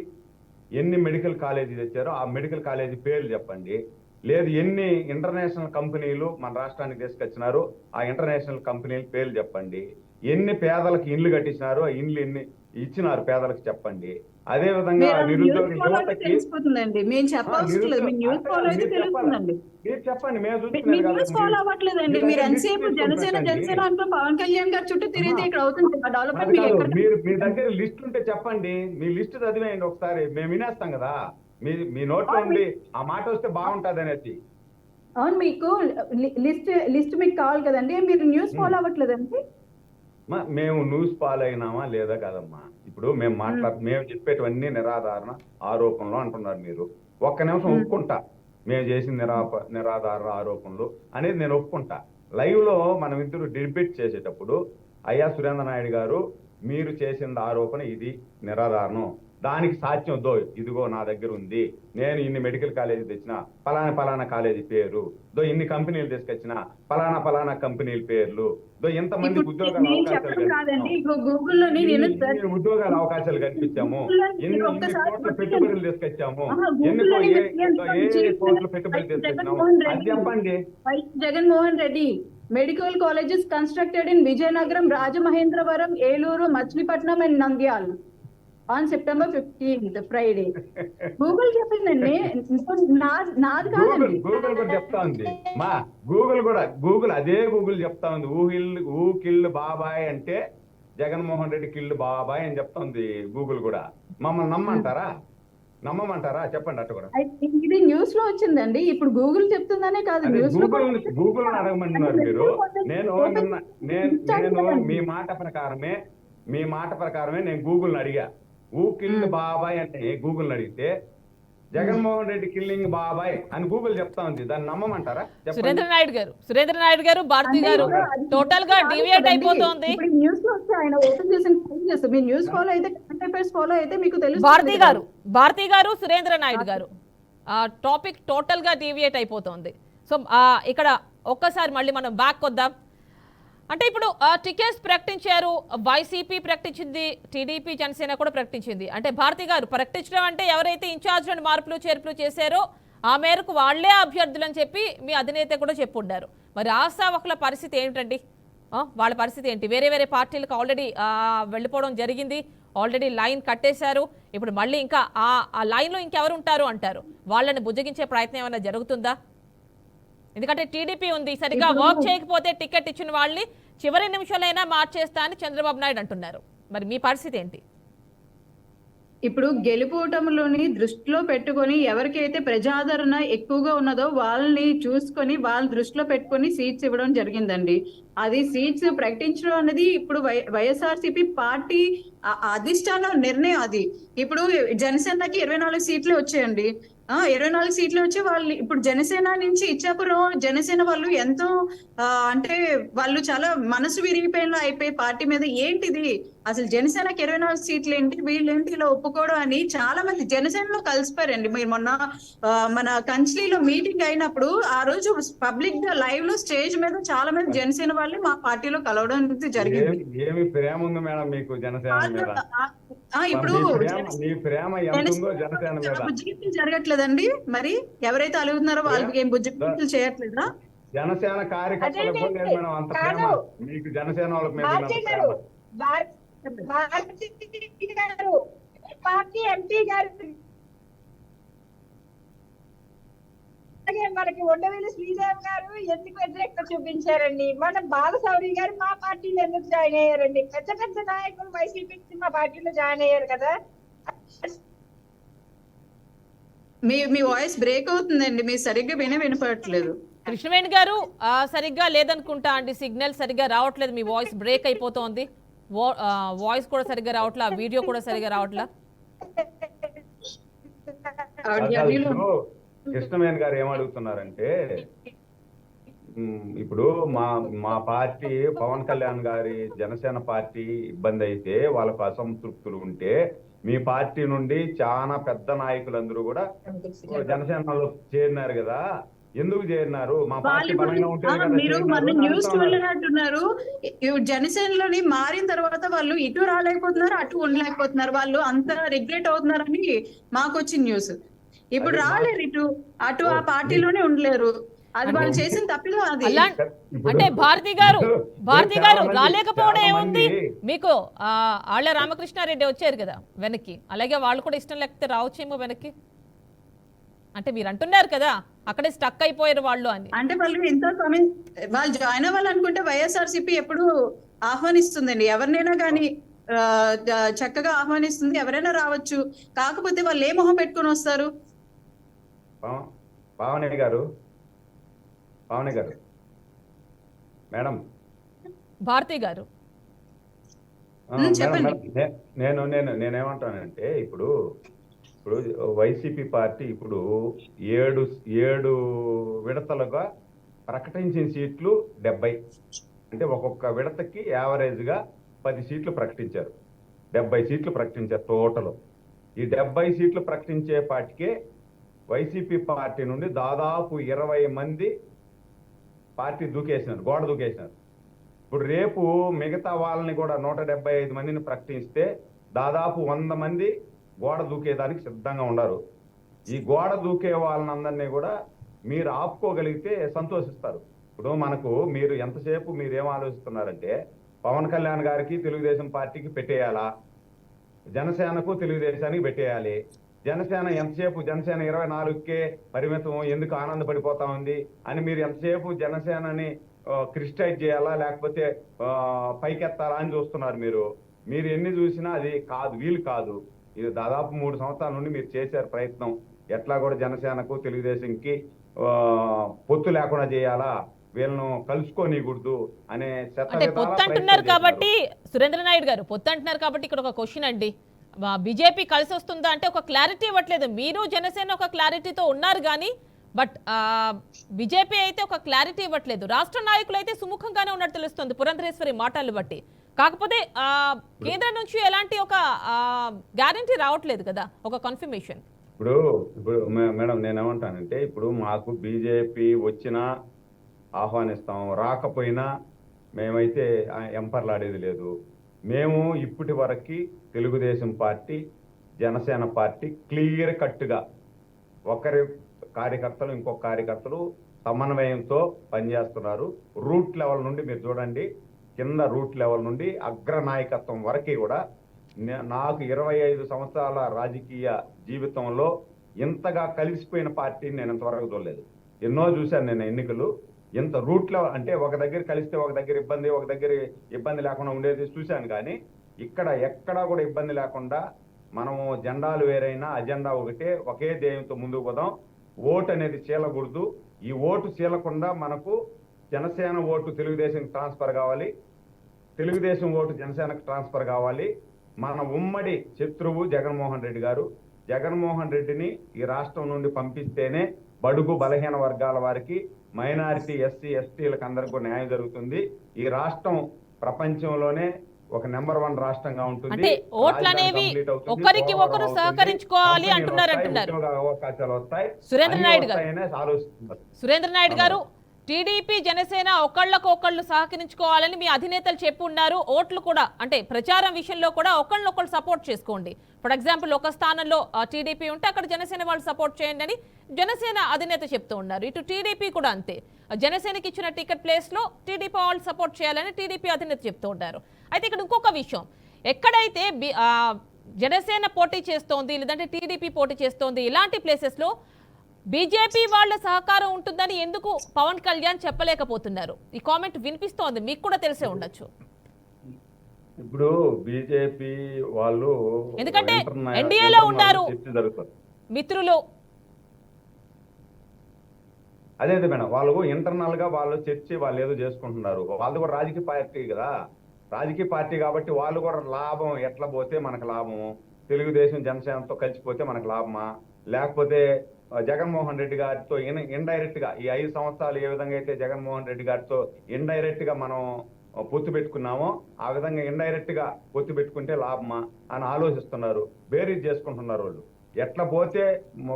ఎన్ని మెడికల్ కాలేజీ తెచ్చారో ఆ మెడికల్ కాలేజీ పేర్లు చెప్పండి. లేదు ఎన్ని ఇంటర్నేషనల్ కంపెనీలు మన రాష్ట్రానికి తీసుకొచ్చినారు ఆ ఇంటర్నేషనల్ కంపెనీల పేర్లు చెప్పండి. ఎన్ని పేదలకు ఇండ్లు కట్టించినారు ఆ ఇండ్లు ఎన్ని ఇచ్చినారు పేదలకు చెప్పండి. అదే విధంగా నిరుద్యోగ యువతకి తెలిసిపోతుందండి. మేము చెప్పాల్సిన లేదు, మీరు న్యూస్ ఫాలో అయితే తెలుస్తుందండి. మీరు చెప్పండి, మేము న్యూస్ ఫాలో అవ్వట్లేదండి. మీరు ఎంతసేపు జనసేన అంటూ పవన్ కళ్యాణ్ గారు చుట్టూ తిరిగితే ఇక్కడ అవుతుంది డెవలప్మెంట్. మీరు మీ దగ్గర లిస్ట్ ఉంటే చెప్పండి, మీ లిస్ట్ చదివేయండి ఒకసారి, మేము వినేస్తాం కదా. మీ నోట్లో ఉండి ఆ మాట వస్తే బాగుంటది అనేసి. అవును, మీకు లిస్ట్ మీకు కావాలి కదండి, మీరు న్యూస్ ఫాలో అవ్వట్లేదండి. మేము న్యూస్ ఫాలో అయినామా లేదా కదమ్మా. ఇప్పుడు మేము చెప్పేటివన్నీ నిరాధారణ ఆరోపణలు అంటున్నారు మీరు. ఒక్క నిమిషం ఒప్పుకుంటా, మేము చేసిన నిరాధారణ ఆరోపణలు అనేది నేను ఒప్పుకుంటా. లైవ్ లో మనం ఇద్దరు డిబేట్ చేసేటప్పుడు అయ్యా సురేంద్ర నాయుడు గారు మీరు చేసిన ఆరోపణ ఇది నిరాధారణం, దానికి సాక్ష్యం ఇదిగో నా దగ్గర ఉంది, నేను ఇన్ని మెడికల్ కాలేజీ తెచ్చిన పలానా కాలేజీ పేరు, ఇన్ని కంపెనీలు తీసుకొచ్చిన పలానా కంపెనీల పేర్లు, ఎంతమంది ఉద్యోగాల అవకాశాలు కల్పించాము, ఎన్ని కోట్ల పెట్టుబడులు తీసుకొచ్చాము, ఏ కోట్ల పెట్టుబడులు తీసుకొచ్చాము అది చెప్పండి. Jaganmohan Reddy medical colleges constructed in Vizianagaram, Rajamahendravaram, Eluru, Machilipatnam and Nandyal on September 15th, Friday. Google చెప్పిందండి, నాది కాదండి. గూగుల్ కూడా చెప్తా ఉంది మా గూగుల్ అదే గూగుల్ చెప్తా ఉంది. ఊ కిల్డ్ బాబాయ్ అంటే జగన్మోహన్ రెడ్డి కిల్డ్ బాబాయ్ అని చెప్తా ఉంది గూగుల్ కూడా. మమ్మల్ని నమ్మమంటారా చెప్పండి. అట్టు కూడా ఇది న్యూస్ లో వచ్చిందండి. ఇప్పుడు గూగుల్ చెప్తుందనే కాదు, న్యూస్ లో గూగుల్ అడగమంటున్నారు మీరు. నేను మీ మాట ప్రకారమే నేను గూగుల్ని అడిగా. కిల్డ్ బాబాయ్ అంటే గూగుల్ అడిగితే జగన్మోహన్ రెడ్డి కిల్లింగ్ బాబాయ్ అని గూగుల్ చెప్తా ఉంది. దాన్ని నమ్మమంటారా? సురేంద్ర నాయుడు గారు భారతి గారు టోటల్ గా డివియేట్ అయిపోతుంది. న్యూస్ లో వచ్చి ఆయన ఓపెన్ చేసి మీ న్యూస్ ఫాలో అయితే ఫాలో అయితే మీకు తెలుసు. భారతి గారు సురేంద్ర నాయుడు గారు టాపిక్ టోటల్ గా డివియేట్ అయిపోతుంది. సో ఇక్కడ ఒక్కసారి మళ్ళీ మనం బ్యాక్ వద్దాం. అంటే ఇప్పుడు టికెట్స్ ప్రకటించారు, వైసీపీ ప్రకటించింది, టీడీపీ జనసేన కూడా ప్రకటించింది. అంటే భారతి గారు ప్రకటించడం అంటే ఎవరైతే ఇన్ఛార్జ్లను మార్పులు చేర్పులు చేశారో ఆ మేరకు వాళ్లే అభ్యర్థులు అని చెప్పి మీ అధినేత కూడా చెప్పుండారు. మరి ఆశావకుల పరిస్థితి ఏంటండి? వాళ్ళ పరిస్థితి ఏంటి? వేరే పార్టీలకు ఆల్రెడీ వెళ్ళిపోవడం జరిగింది, ఆల్రెడీ లైన్ కట్టేశారు. ఇప్పుడు మళ్ళీ ఇంకా ఆ లైన్లో ఇంకెవరు ఉంటారు అంటారు? వాళ్ళని బుజ్జగించే ప్రయత్నం ఏమైనా జరుగుతుందా? ఎందుకంటే టీడీపీ ఉంది, సరిగ్గా వర్క్ చేయకపోతే టికెట్ ఇచ్చిన వాళ్ళని చివరి నిమిషాలైనా మార్చేస్తా అని చంద్రబాబు నాయుడు అంటున్నారు. మరి మీ పరిస్థితి ఏంటి? ఇప్పుడు గెలుపోటములోని దృష్టిలో పెట్టుకొని ఎవరికైతే ప్రజాదరణ ఎక్కువగా ఉన్నదో వాళ్ళని చూసుకొని వాళ్ళ దృష్టిలో పెట్టుకొని సీట్స్ ఇవ్వడం జరిగిందండి. అది సీట్స్ ప్రకటించడం అనేది ఇప్పుడు వైఎస్ఆర్సీపీ పార్టీ అధిష్టాన నిర్ణయం. అది ఇప్పుడు జనసేనకి 24 సీట్లే వచ్చాయండి. 24 సీట్లు వచ్చి వాళ్ళు ఇప్పుడు జనసేన నుంచి ఇచ్చాపురం జనసేన వాళ్ళు ఎంతో అంటే వాళ్ళు చాలా మనసు విరిగిపోయిన అయిపోయి పార్టీ మీద ఏంటిది అసలు జనసేనకి 24 సీట్లు ఏంటి, వీళ్ళేంటి ఇలా ఒప్పుకోవడం అని చాలా మంది జనసేనలో కలిసిపోయారండి. మీరు మొన్న మన కంచిలీలో మీటింగ్ అయినప్పుడు ఆ రోజు పబ్లిక్ గా లైవ్ లో స్టేజ్ మీద చాలా మంది జనసేన వాళ్ళు వాళ్ళని మా పార్టీలో కలవడం అనేది జరిగింది. ఏమి ప్రేమ ఉంది మేడం మీకు జనసేన మీద? ఇప్పుడు నీ ప్రేమ ఎంత ఉందో జనసేన మీద. బుజ్జిగింపులు జరగట్లేదండి. మరి ఎవరైతే అలుగుతున్నారో వాళ్ళకి ఏం బుజ్జిగింపులు చేయట్లేదా? జనసేన కార్యకర్తలకు అదేంటి? లేదు మేడం అంత ప్రేమ కాదు. మీకు జనసేన వాళ్ళ మీద ఉన్నంత భారతి ప్రేమ. గారు, భారతి గారు, పార్టీ ఎంపీ గారు, అలాగే మనకి ఉండవేలి శ్రీదేవి గారు ఎందుకు వ్యతిరేకత చూపించారండి? మన బాలశౌరి గారు మా పార్టీలో ఎందుకు జాయిన్ అయ్యారండి? పెద్ద పెద్ద నాయకులు వైసీపీ మా పార్టీలో జాయిన్ అయ్యారు కదా. మీ వాయిస్ బ్రేక్ అవుతుందండి, మీరు సరిగ్గా వినపడట్లేదు. కృష్ణవేణి గారు సరిగ్గా లేదనుకుంటా అండి, సిగ్నల్ సరిగ్గా రావట్లేదు, మీ వాయిస్ బ్రేక్ అయిపోతోంది, వాయిస్ కూడా సరిగ్గా రావట్లా, వీడియో కూడా సరిగ్గా రావట్లా. ఇప్పుడు కృష్ణవేణి గారు ఏమడుగుతున్నారంటే ఇప్పుడు మా పార్టీ పవన్ కళ్యాణ్ గారి జనసేన పార్టీ ఇబ్బంది అయితే వాళ్ళకు అసంతృప్తులు ఉంటే మీ పార్టీ నుండి చాలా పెద్ద నాయకులందరూ కూడా జనసేనలో చేరినారు కదా, ఎందుకు చేరినారు? మా పార్టీ బలంగా ఉంటే మీరు మన న్యూస్ చూడలేనట్టున్నారు. జనసేనలోని మారిన తర్వాత వాళ్ళు ఇటు రాలేకపోతున్నారు, అటు ఉండలేకపోతున్నారు, వాళ్ళు అంత రిగ్రెట్ అవుతున్నారని మాకు వచ్చిన న్యూస్. ఇప్పుడు రాలేరు ఇటు అటు, ఆ పార్టీలోనే ఉండలేరు. అది వాళ్ళు చేసిన తప్పిదో అది. అంటే భారతి గారు రాలేకపోవడం ఏముంది మీకు? ఆళ్ళ రామకృష్ణారెడ్డి వచ్చారు కదా వెనక్కి, అలాగే వాళ్ళు కూడా ఇష్టం లేకపోతే రావచ్చేమో వెనక్కి. అంటే మీరు అంటున్నారు కదా అక్కడే స్టక్ అయిపోయారు వాళ్ళు అని. అంటే వాళ్ళు ఎంతో సమయం వాళ్ళు జాయిన్ అవ్వాలనుకుంటే వైఎస్ఆర్సీపీ ఎప్పుడు ఆహ్వానిస్తుందండి, ఎవరినైనా కానీ చక్కగా ఆహ్వానిస్తుంది, ఎవరైనా రావచ్చు. కాకపోతే వాళ్ళు ఏ మొహం పెట్టుకొని వస్తారు? పావని గారు మేడం, భారతి గారు చెప్పండి. నేనేమంటానంటే ఇప్పుడు వైసీపీ పార్టీ ఇప్పుడు 7 విడతలుగా ప్రకటించిన సీట్లు 70, అంటే ఒక్కొక్క విడతకి యావరేజ్ గా 10 సీట్లు ప్రకటించారు. 70 సీట్లు ప్రకటించారు టోటల్. ఈ 70 సీట్లు ప్రకటించే పార్టీకే వైసీపీ పార్టీ నుండి దాదాపు 20 మంది పార్టీ గోడ దూకేసినారు. ఇప్పుడు రేపు మిగతా వాళ్ళని కూడా 175 మందిని ప్రకటిస్తే దాదాపు 100 మంది గోడ దూకేదానికి సిద్ధంగా ఉన్నారు. ఈ గోడ దూకే వాళ్ళనందరినీ కూడా మీరు ఆపుకోగలిగితే సంతోషిస్తారు. ఇప్పుడు మీరు ఎంతసేపు మీరేం ఆలోచిస్తున్నారంటే పవన్ కళ్యాణ్ గారికి తెలుగుదేశం పార్టీకి పెట్టేయాలా, జనసేనకు తెలుగుదేశానికి పెట్టేయాలి. జనసేన ఎంతసేపు జనసేన 24కే పరిమితం ఎందుకు ఆనందపడిపోతా ఉంది అని మీరు ఎంతసేపు జనసేనని క్రిస్టైజ్ చేయాలా లేకపోతే పైకెత్తాలా అని చూస్తున్నారు. మీరు ఎన్ని చూసినా అది కాదు, వీలు కాదు. ఇది దాదాపు 3 సంవత్సరాల నుండి మీరు చేశారు ప్రయత్నం, ఎట్లా కూడా జనసేనకు తెలుగుదేశంకి పొత్తు లేకుండా చేయాలా, వీళ్ళను కలుసుకోనికూడదు అనే పొత్తు అంటున్నారు కాబట్టి సురేంద్ర నాయుడు గారు పొత్తు అంటున్నారు కాబట్టి ఇక్కడ ఒక క్వశ్చన్ అండి, బీజేపీ కలిసి వస్తుందా అంటే ఒక క్లారిటీ ఇవ్వట్లేదు. మీరు జనసేన ఒక క్లారిటీతో ఉన్నారు కానీ బట్ బీజేపీ అయితే ఒక క్లారిటీ ఇవ్వట్లేదు. రాష్ట్ర నాయకులు అయితే సుముఖంగానే ఉన్నట్టు తెలుస్తుంది పురంధరేశ్వరి మాటలు బట్టి. కాకపోతే కేంద్రం నుంచి ఎలాంటి ఒక గ్యారంటీ రావట్లేదు కదా, ఒక కన్ఫర్మేషన్. ఇప్పుడు మేడం నేనేమంటానంటే ఇప్పుడు మాకు బీజేపీ వచ్చినా ఆహ్వానిస్తాం, రాకపోయినా మేమైతే ఎంపర్లాడేది లేదు. మేము ఇప్పటి వరకు Telugu Desam party Janasena party clear కట్గా ఒకరి కార్యకర్తలు ఇంకొక కార్యకర్తలు సమన్వయంతో పనిచేస్తున్నారు. రూట్ లెవెల్ నుండి మీరు చూడండి, కింద రూట్ లెవెల్ నుండి అగ్ర నాయకత్వం వరకు కూడా. నాకు 25 సంవత్సరాల రాజకీయ జీవితంలో ఇంతగా కలిసిపోయిన పార్టీని నేను ఇంతవరకు చూడలేదు. ఎన్నో చూశాను నేను ఎన్నికలు. ఇంత రూట్ లెవెల్ అంటే ఒక దగ్గర కలిస్తే ఒక దగ్గర ఇబ్బంది లేకుండా ఉండేది చూశాను. కానీ ఇక్కడ ఎక్కడా కూడా ఇబ్బంది లేకుండా మనము జెండాలు వేరైనా అజెండా ఒకటే, ఒకే ధ్యేయంతో ముందుకు పోదాం. ఓటు అనేది చీలకూడదు. ఈ ఓటు చీలకుండా మనకు జనసేన ఓటు తెలుగుదేశంకి ట్రాన్స్ఫర్ కావాలి, తెలుగుదేశం ఓటు జనసేనకు ట్రాన్స్ఫర్ కావాలి. మన ఉమ్మడి శత్రువు జగన్మోహన్ రెడ్డి గారు. జగన్మోహన్ రెడ్డిని ఈ రాష్ట్రం నుండి పంపిస్తేనే బడుగు బలహీన వర్గాల వారికి, మైనారిటీ ఎస్సీ ఎస్టీలకు అందరికీ న్యాయం జరుగుతుంది. ఈ రాష్ట్రం ప్రపంచంలోనే ఒక నెంబర్ 1 రాష్ట్రంగా ఉంటుంది. అంటే ఓట్లు అనేవి ఒకరికి ఒకరు సహకరించుకోవాలి అంటున్నారు. అవకాశాలు వస్తాయి. సురేంద్ర నాయుడు గారు టీడీపీ జనసేన ఒకళ్ళకొకళ్ళు సహకరించుకోవాలని మీ అధినేతలు చెప్పి ఉన్నారు. ఓట్లు కూడా అంటే ప్రచారం విషయంలో కూడా ఒకళ్ళనొకళ్ళు సపోర్ట్ చేసుకోండి. ఫర్ ఎగ్జాంపుల్ ఒక స్థానంలో టీడీపీ ఉంటే అక్కడ జనసేన వాళ్ళు సపోర్ట్ చేయండి అని జనసేన అధినేత చెప్తూ ఉన్నారు. ఇటు టీడీపీ కూడా అంతే, జనసేనకి ఇచ్చిన టికెట్ ప్లేస్లో టీడీపీ వాళ్ళు సపోర్ట్ చేయాలని టీడీపీ అధినేత చెప్తూ ఉంటారు. అయితే ఇక్కడ ఇంకొక విషయం, ఎక్కడైతే జనసేన పోటీ చేస్తోంది లేదంటే టీడీపీ పోటీ చేస్తోంది ఇలాంటి ప్లేసెస్లో బీజేపీ వాళ్ళ సహకారం ఉంటుందని ఎందుకు పవన్ కళ్యాణ్ చెప్పలేకపోతున్నారు? ఈ కామెంట్ వినిపిస్తోంది, మీకు కూడా తెలిసే ఉండొచ్చు. ఇప్పుడు బీజేపీ వాళ్ళు ఎందుకంటే ఎన్డీఏలో ఉన్నారు మిత్రులు. అదే మేడం, వాళ్ళు ఇంటర్నల్ గా వాళ్ళు చర్చి వాళ్ళు ఏదో చేసుకుంటున్నారు. వాళ్ళు కూడా రాజకీయ పార్టీ కదా, రాజకీయ పార్టీ కాబట్టి వాళ్ళు కూడా లాభం ఎట్లా పోతే మనకు లాభము, తెలుగుదేశం జనసేనతో కలిసిపోతే మనకు లాభమా, లేకపోతే జగన్మోహన్ రెడ్డి గారితో ఇండైరెక్ట్ గా ఈ 5 సంవత్సరాలు ఏ విధంగా అయితే జగన్మోహన్ రెడ్డి గారితో ఇండైరెక్ట్ గా మనం పొత్తు పెట్టుకున్నామో ఆ విధంగా ఇండైరెక్ట్ గా పొత్తు పెట్టుకుంటే లాభమా అని ఆలోచిస్తున్నారు. బేరీజ్ చేసుకుంటున్నారు. వాళ్ళు ఎట్లా పోతే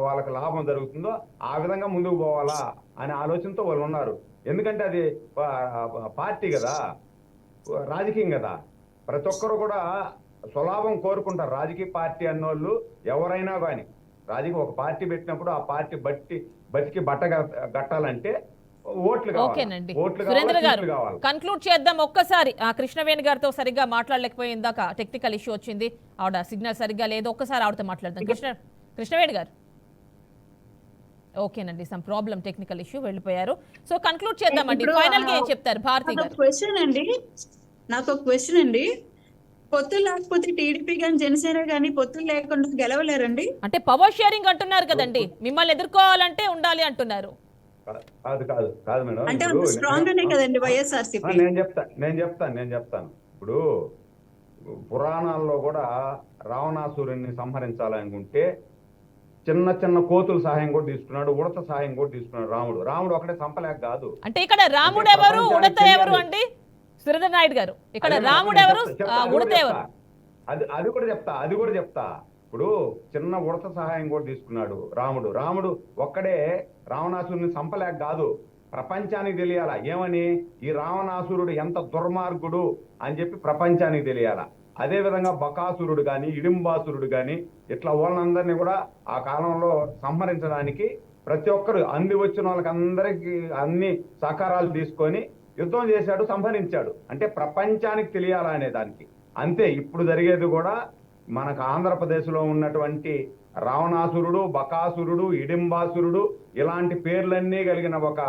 వాళ్ళకి లాభం జరుగుతుందో ఆ విధంగా ముందుకు పోవాలా అనే ఆలోచనతో వాళ్ళు ఉన్నారు. ఎందుకంటే అది పార్టీ కదా, రాజకీయం కదా, ప్రతి ఒక్కరు కూడా స్వలాభం కోరుకుంటారు. రాజకీయ పార్టీ అన్నోళ్ళు ఎవరైనా కానీ రాజకీయ ఒక పార్టీ పెట్టినప్పుడు ఆ పార్టీ బతికి బట్ట కట్టాలంటే ఓట్లు ఓకేనండి. సురేంద్ర గారు కన్క్లూడ్ చేద్దాం ఒక్కసారి. కృష్ణవేణి గారితో సరిగ్గా మాట్లాడలేకపోయిందాక టెక్నికల్ ఇష్యూ వచ్చింది, ఆవిడ సిగ్నల్ సరిగ్గా లేదు. ఒక్కసారి ఆవిడతో మాట్లాడదాం. కృష్ణవేణి గారు ఓకేనండి, సమ్ ప్రాబ్లం టెక్నికల్ ఇష్యూ వెళ్ళిపోయారు. సో కన్క్లూడ్ చేద్దామండి. ఫైనల్ గా ఏం చెప్తారు భారతి గారు? నాకు ఒక క్వశ్చన్ అండి, పొత్తులు లేకపోతే టీడీపీ కానీ జనసేన కానీ పొత్తులు లేకుండా గెలవలేరండి? అంటే పవర్ షేరింగ్ అంటున్నారు కదండి, మిమ్మల్ని ఎదుర్కోవాలంటే ఉండాలి అంటున్నారు. కాదు మేడం, అంటే స్ట్రాంగ్ అనే కదండి వైఎస్ఆర్సీపీ. నేను చెప్తాను. ఇప్పుడు పురాణాల్లో కూడా రావణాసురుణ్ణి సంహరించాలనుకుంటే చిన్న చిన్న కోతుల సహాయం కూడా తీసుకున్నాడు, ఉడత సహాయం కూడా తీసుకున్నాడు రాముడు ఒకటే సంపలేక కాదు. అంటే ఇక్కడ రాముడు ఎవరు ఉడత ఎవరు అండి సురేంద్ర నాయుడు గారు? ఇక్కడ రాముడు ఎవరు ఉడత ఎవరు? అది కూడా చెప్తా. ఇప్పుడు చిన్న ఉడత సహాయం కూడా తీసుకున్నాడు రాముడు ఒక్కడే రావణాసురుని సంపలేక కాదు, ప్రపంచానికి తెలియాలా ఏమని, ఈ రావణాసురుడు ఎంత దుర్మార్గుడు అని చెప్పి ప్రపంచానికి తెలియాలా. అదే విధంగా బకాసురుడు కానీ ఇడింబాసురుడు కానీ ఇట్లా వాళ్ళందరినీ కూడా ఆ కాలంలో సంహరించడానికి ప్రతి ఒక్కరు అంది వచ్చిన వాళ్ళకి అందరికి అన్ని సహకారాలు తీసుకొని యుద్ధం చేశాడు, సంహరించాడు. అంటే ప్రపంచానికి తెలియాలా అనే దానికి అంతే. ఇప్పుడు జరిగేది కూడా మనకు ఆంధ్రప్రదేశ్లో ఉన్నటువంటి రావణాసురుడు, బకాసురుడు, ఇడింబాసురుడు ఇలాంటి పేర్లన్నీ కలిగిన ఒక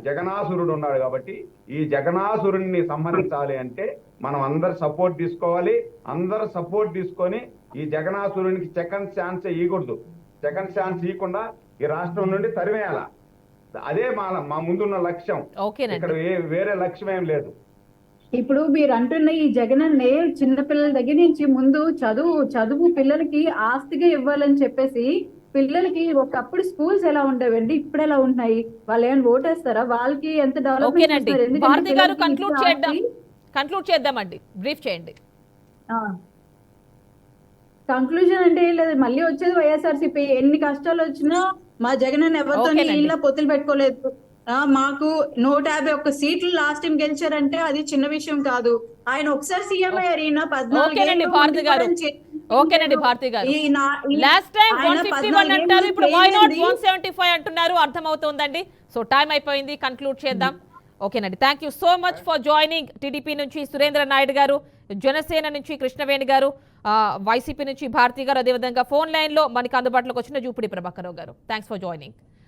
జగనాసురుడు ఉన్నాడు. కాబట్టి ఈ జగనాసురుణ్ణి సంహరించాలి అంటే మనం అందరు సపోర్ట్ తీసుకోవాలి. అందరు సపోర్ట్ తీసుకొని ఈ జగనాసురునికి సెకండ్ ఛాన్స్ ఇవ్వకూడదు. సెకండ్ ఛాన్స్ ఇవ్వకుండా ఈ రాష్ట్రం నుండి తరివేయాల. అదే మా ముందున్న లక్ష్యం. ఇక్కడ వేరే లక్ష్యం ఏం లేదు. ఇప్పుడు మీరు అంటున్న ఈ జగనన్నే చిన్నపిల్లల దగ్గర నుంచి ముందు చదువు పిల్లలకి ఆస్తిగా ఇవ్వాలని చెప్పేసి పిల్లలకి ఒకప్పుడు స్కూల్స్ ఎలా ఉండేవండి, ఇప్పుడు ఎలా ఉంటున్నాయి? వాళ్ళు ఏమైనా ఓటేస్తారా? వాళ్ళకి ఎంత డెవలప్మెంట్? కన్క్లూడ్ చేద్దామండి, బ్రీఫ్ చేయండి. కంక్లూజన్ అంటే ఏం లేదు, మళ్ళీ వచ్చేది వైఎస్ఆర్సీపీ. ఎన్ని కష్టాలు వచ్చినా మా జగన్ ఎవరితో ఇలా పొత్తులు పెట్టుకోలేదు. మాకు 151 సీట్లు లాస్ట్ టైం గెలిచారంటే అది చిన్న విషయం కాదు. ఆయన ఒకసారి సీఎం అయ్యారు, ఈయన 14 భారతి గారు. ఓకేనండి భారతి గారు, లాస్ట్ టైం 151 అంటారు, ఇప్పుడు వై నాట్ 175 అంటున్నారు. అర్థమవుతోందండి. సో టైం అయిపోయింది, కన్క్లూడ్ చేద్దాం. ఓకేనండి, thank you so much for joining. TDP నుంచి సురేంద్ర నాయుడు గారు, జనసేన నుంచి కృష్ణవేణి గారు, వైసీపీ నుంచి భారతి గారు, అదేవిధంగా ఫోన్ లైన్ లో మనకి అందుబాటులోకి వచ్చిన జూపిడి ప్రభాకర్ రావు గారు. Thanks for joining.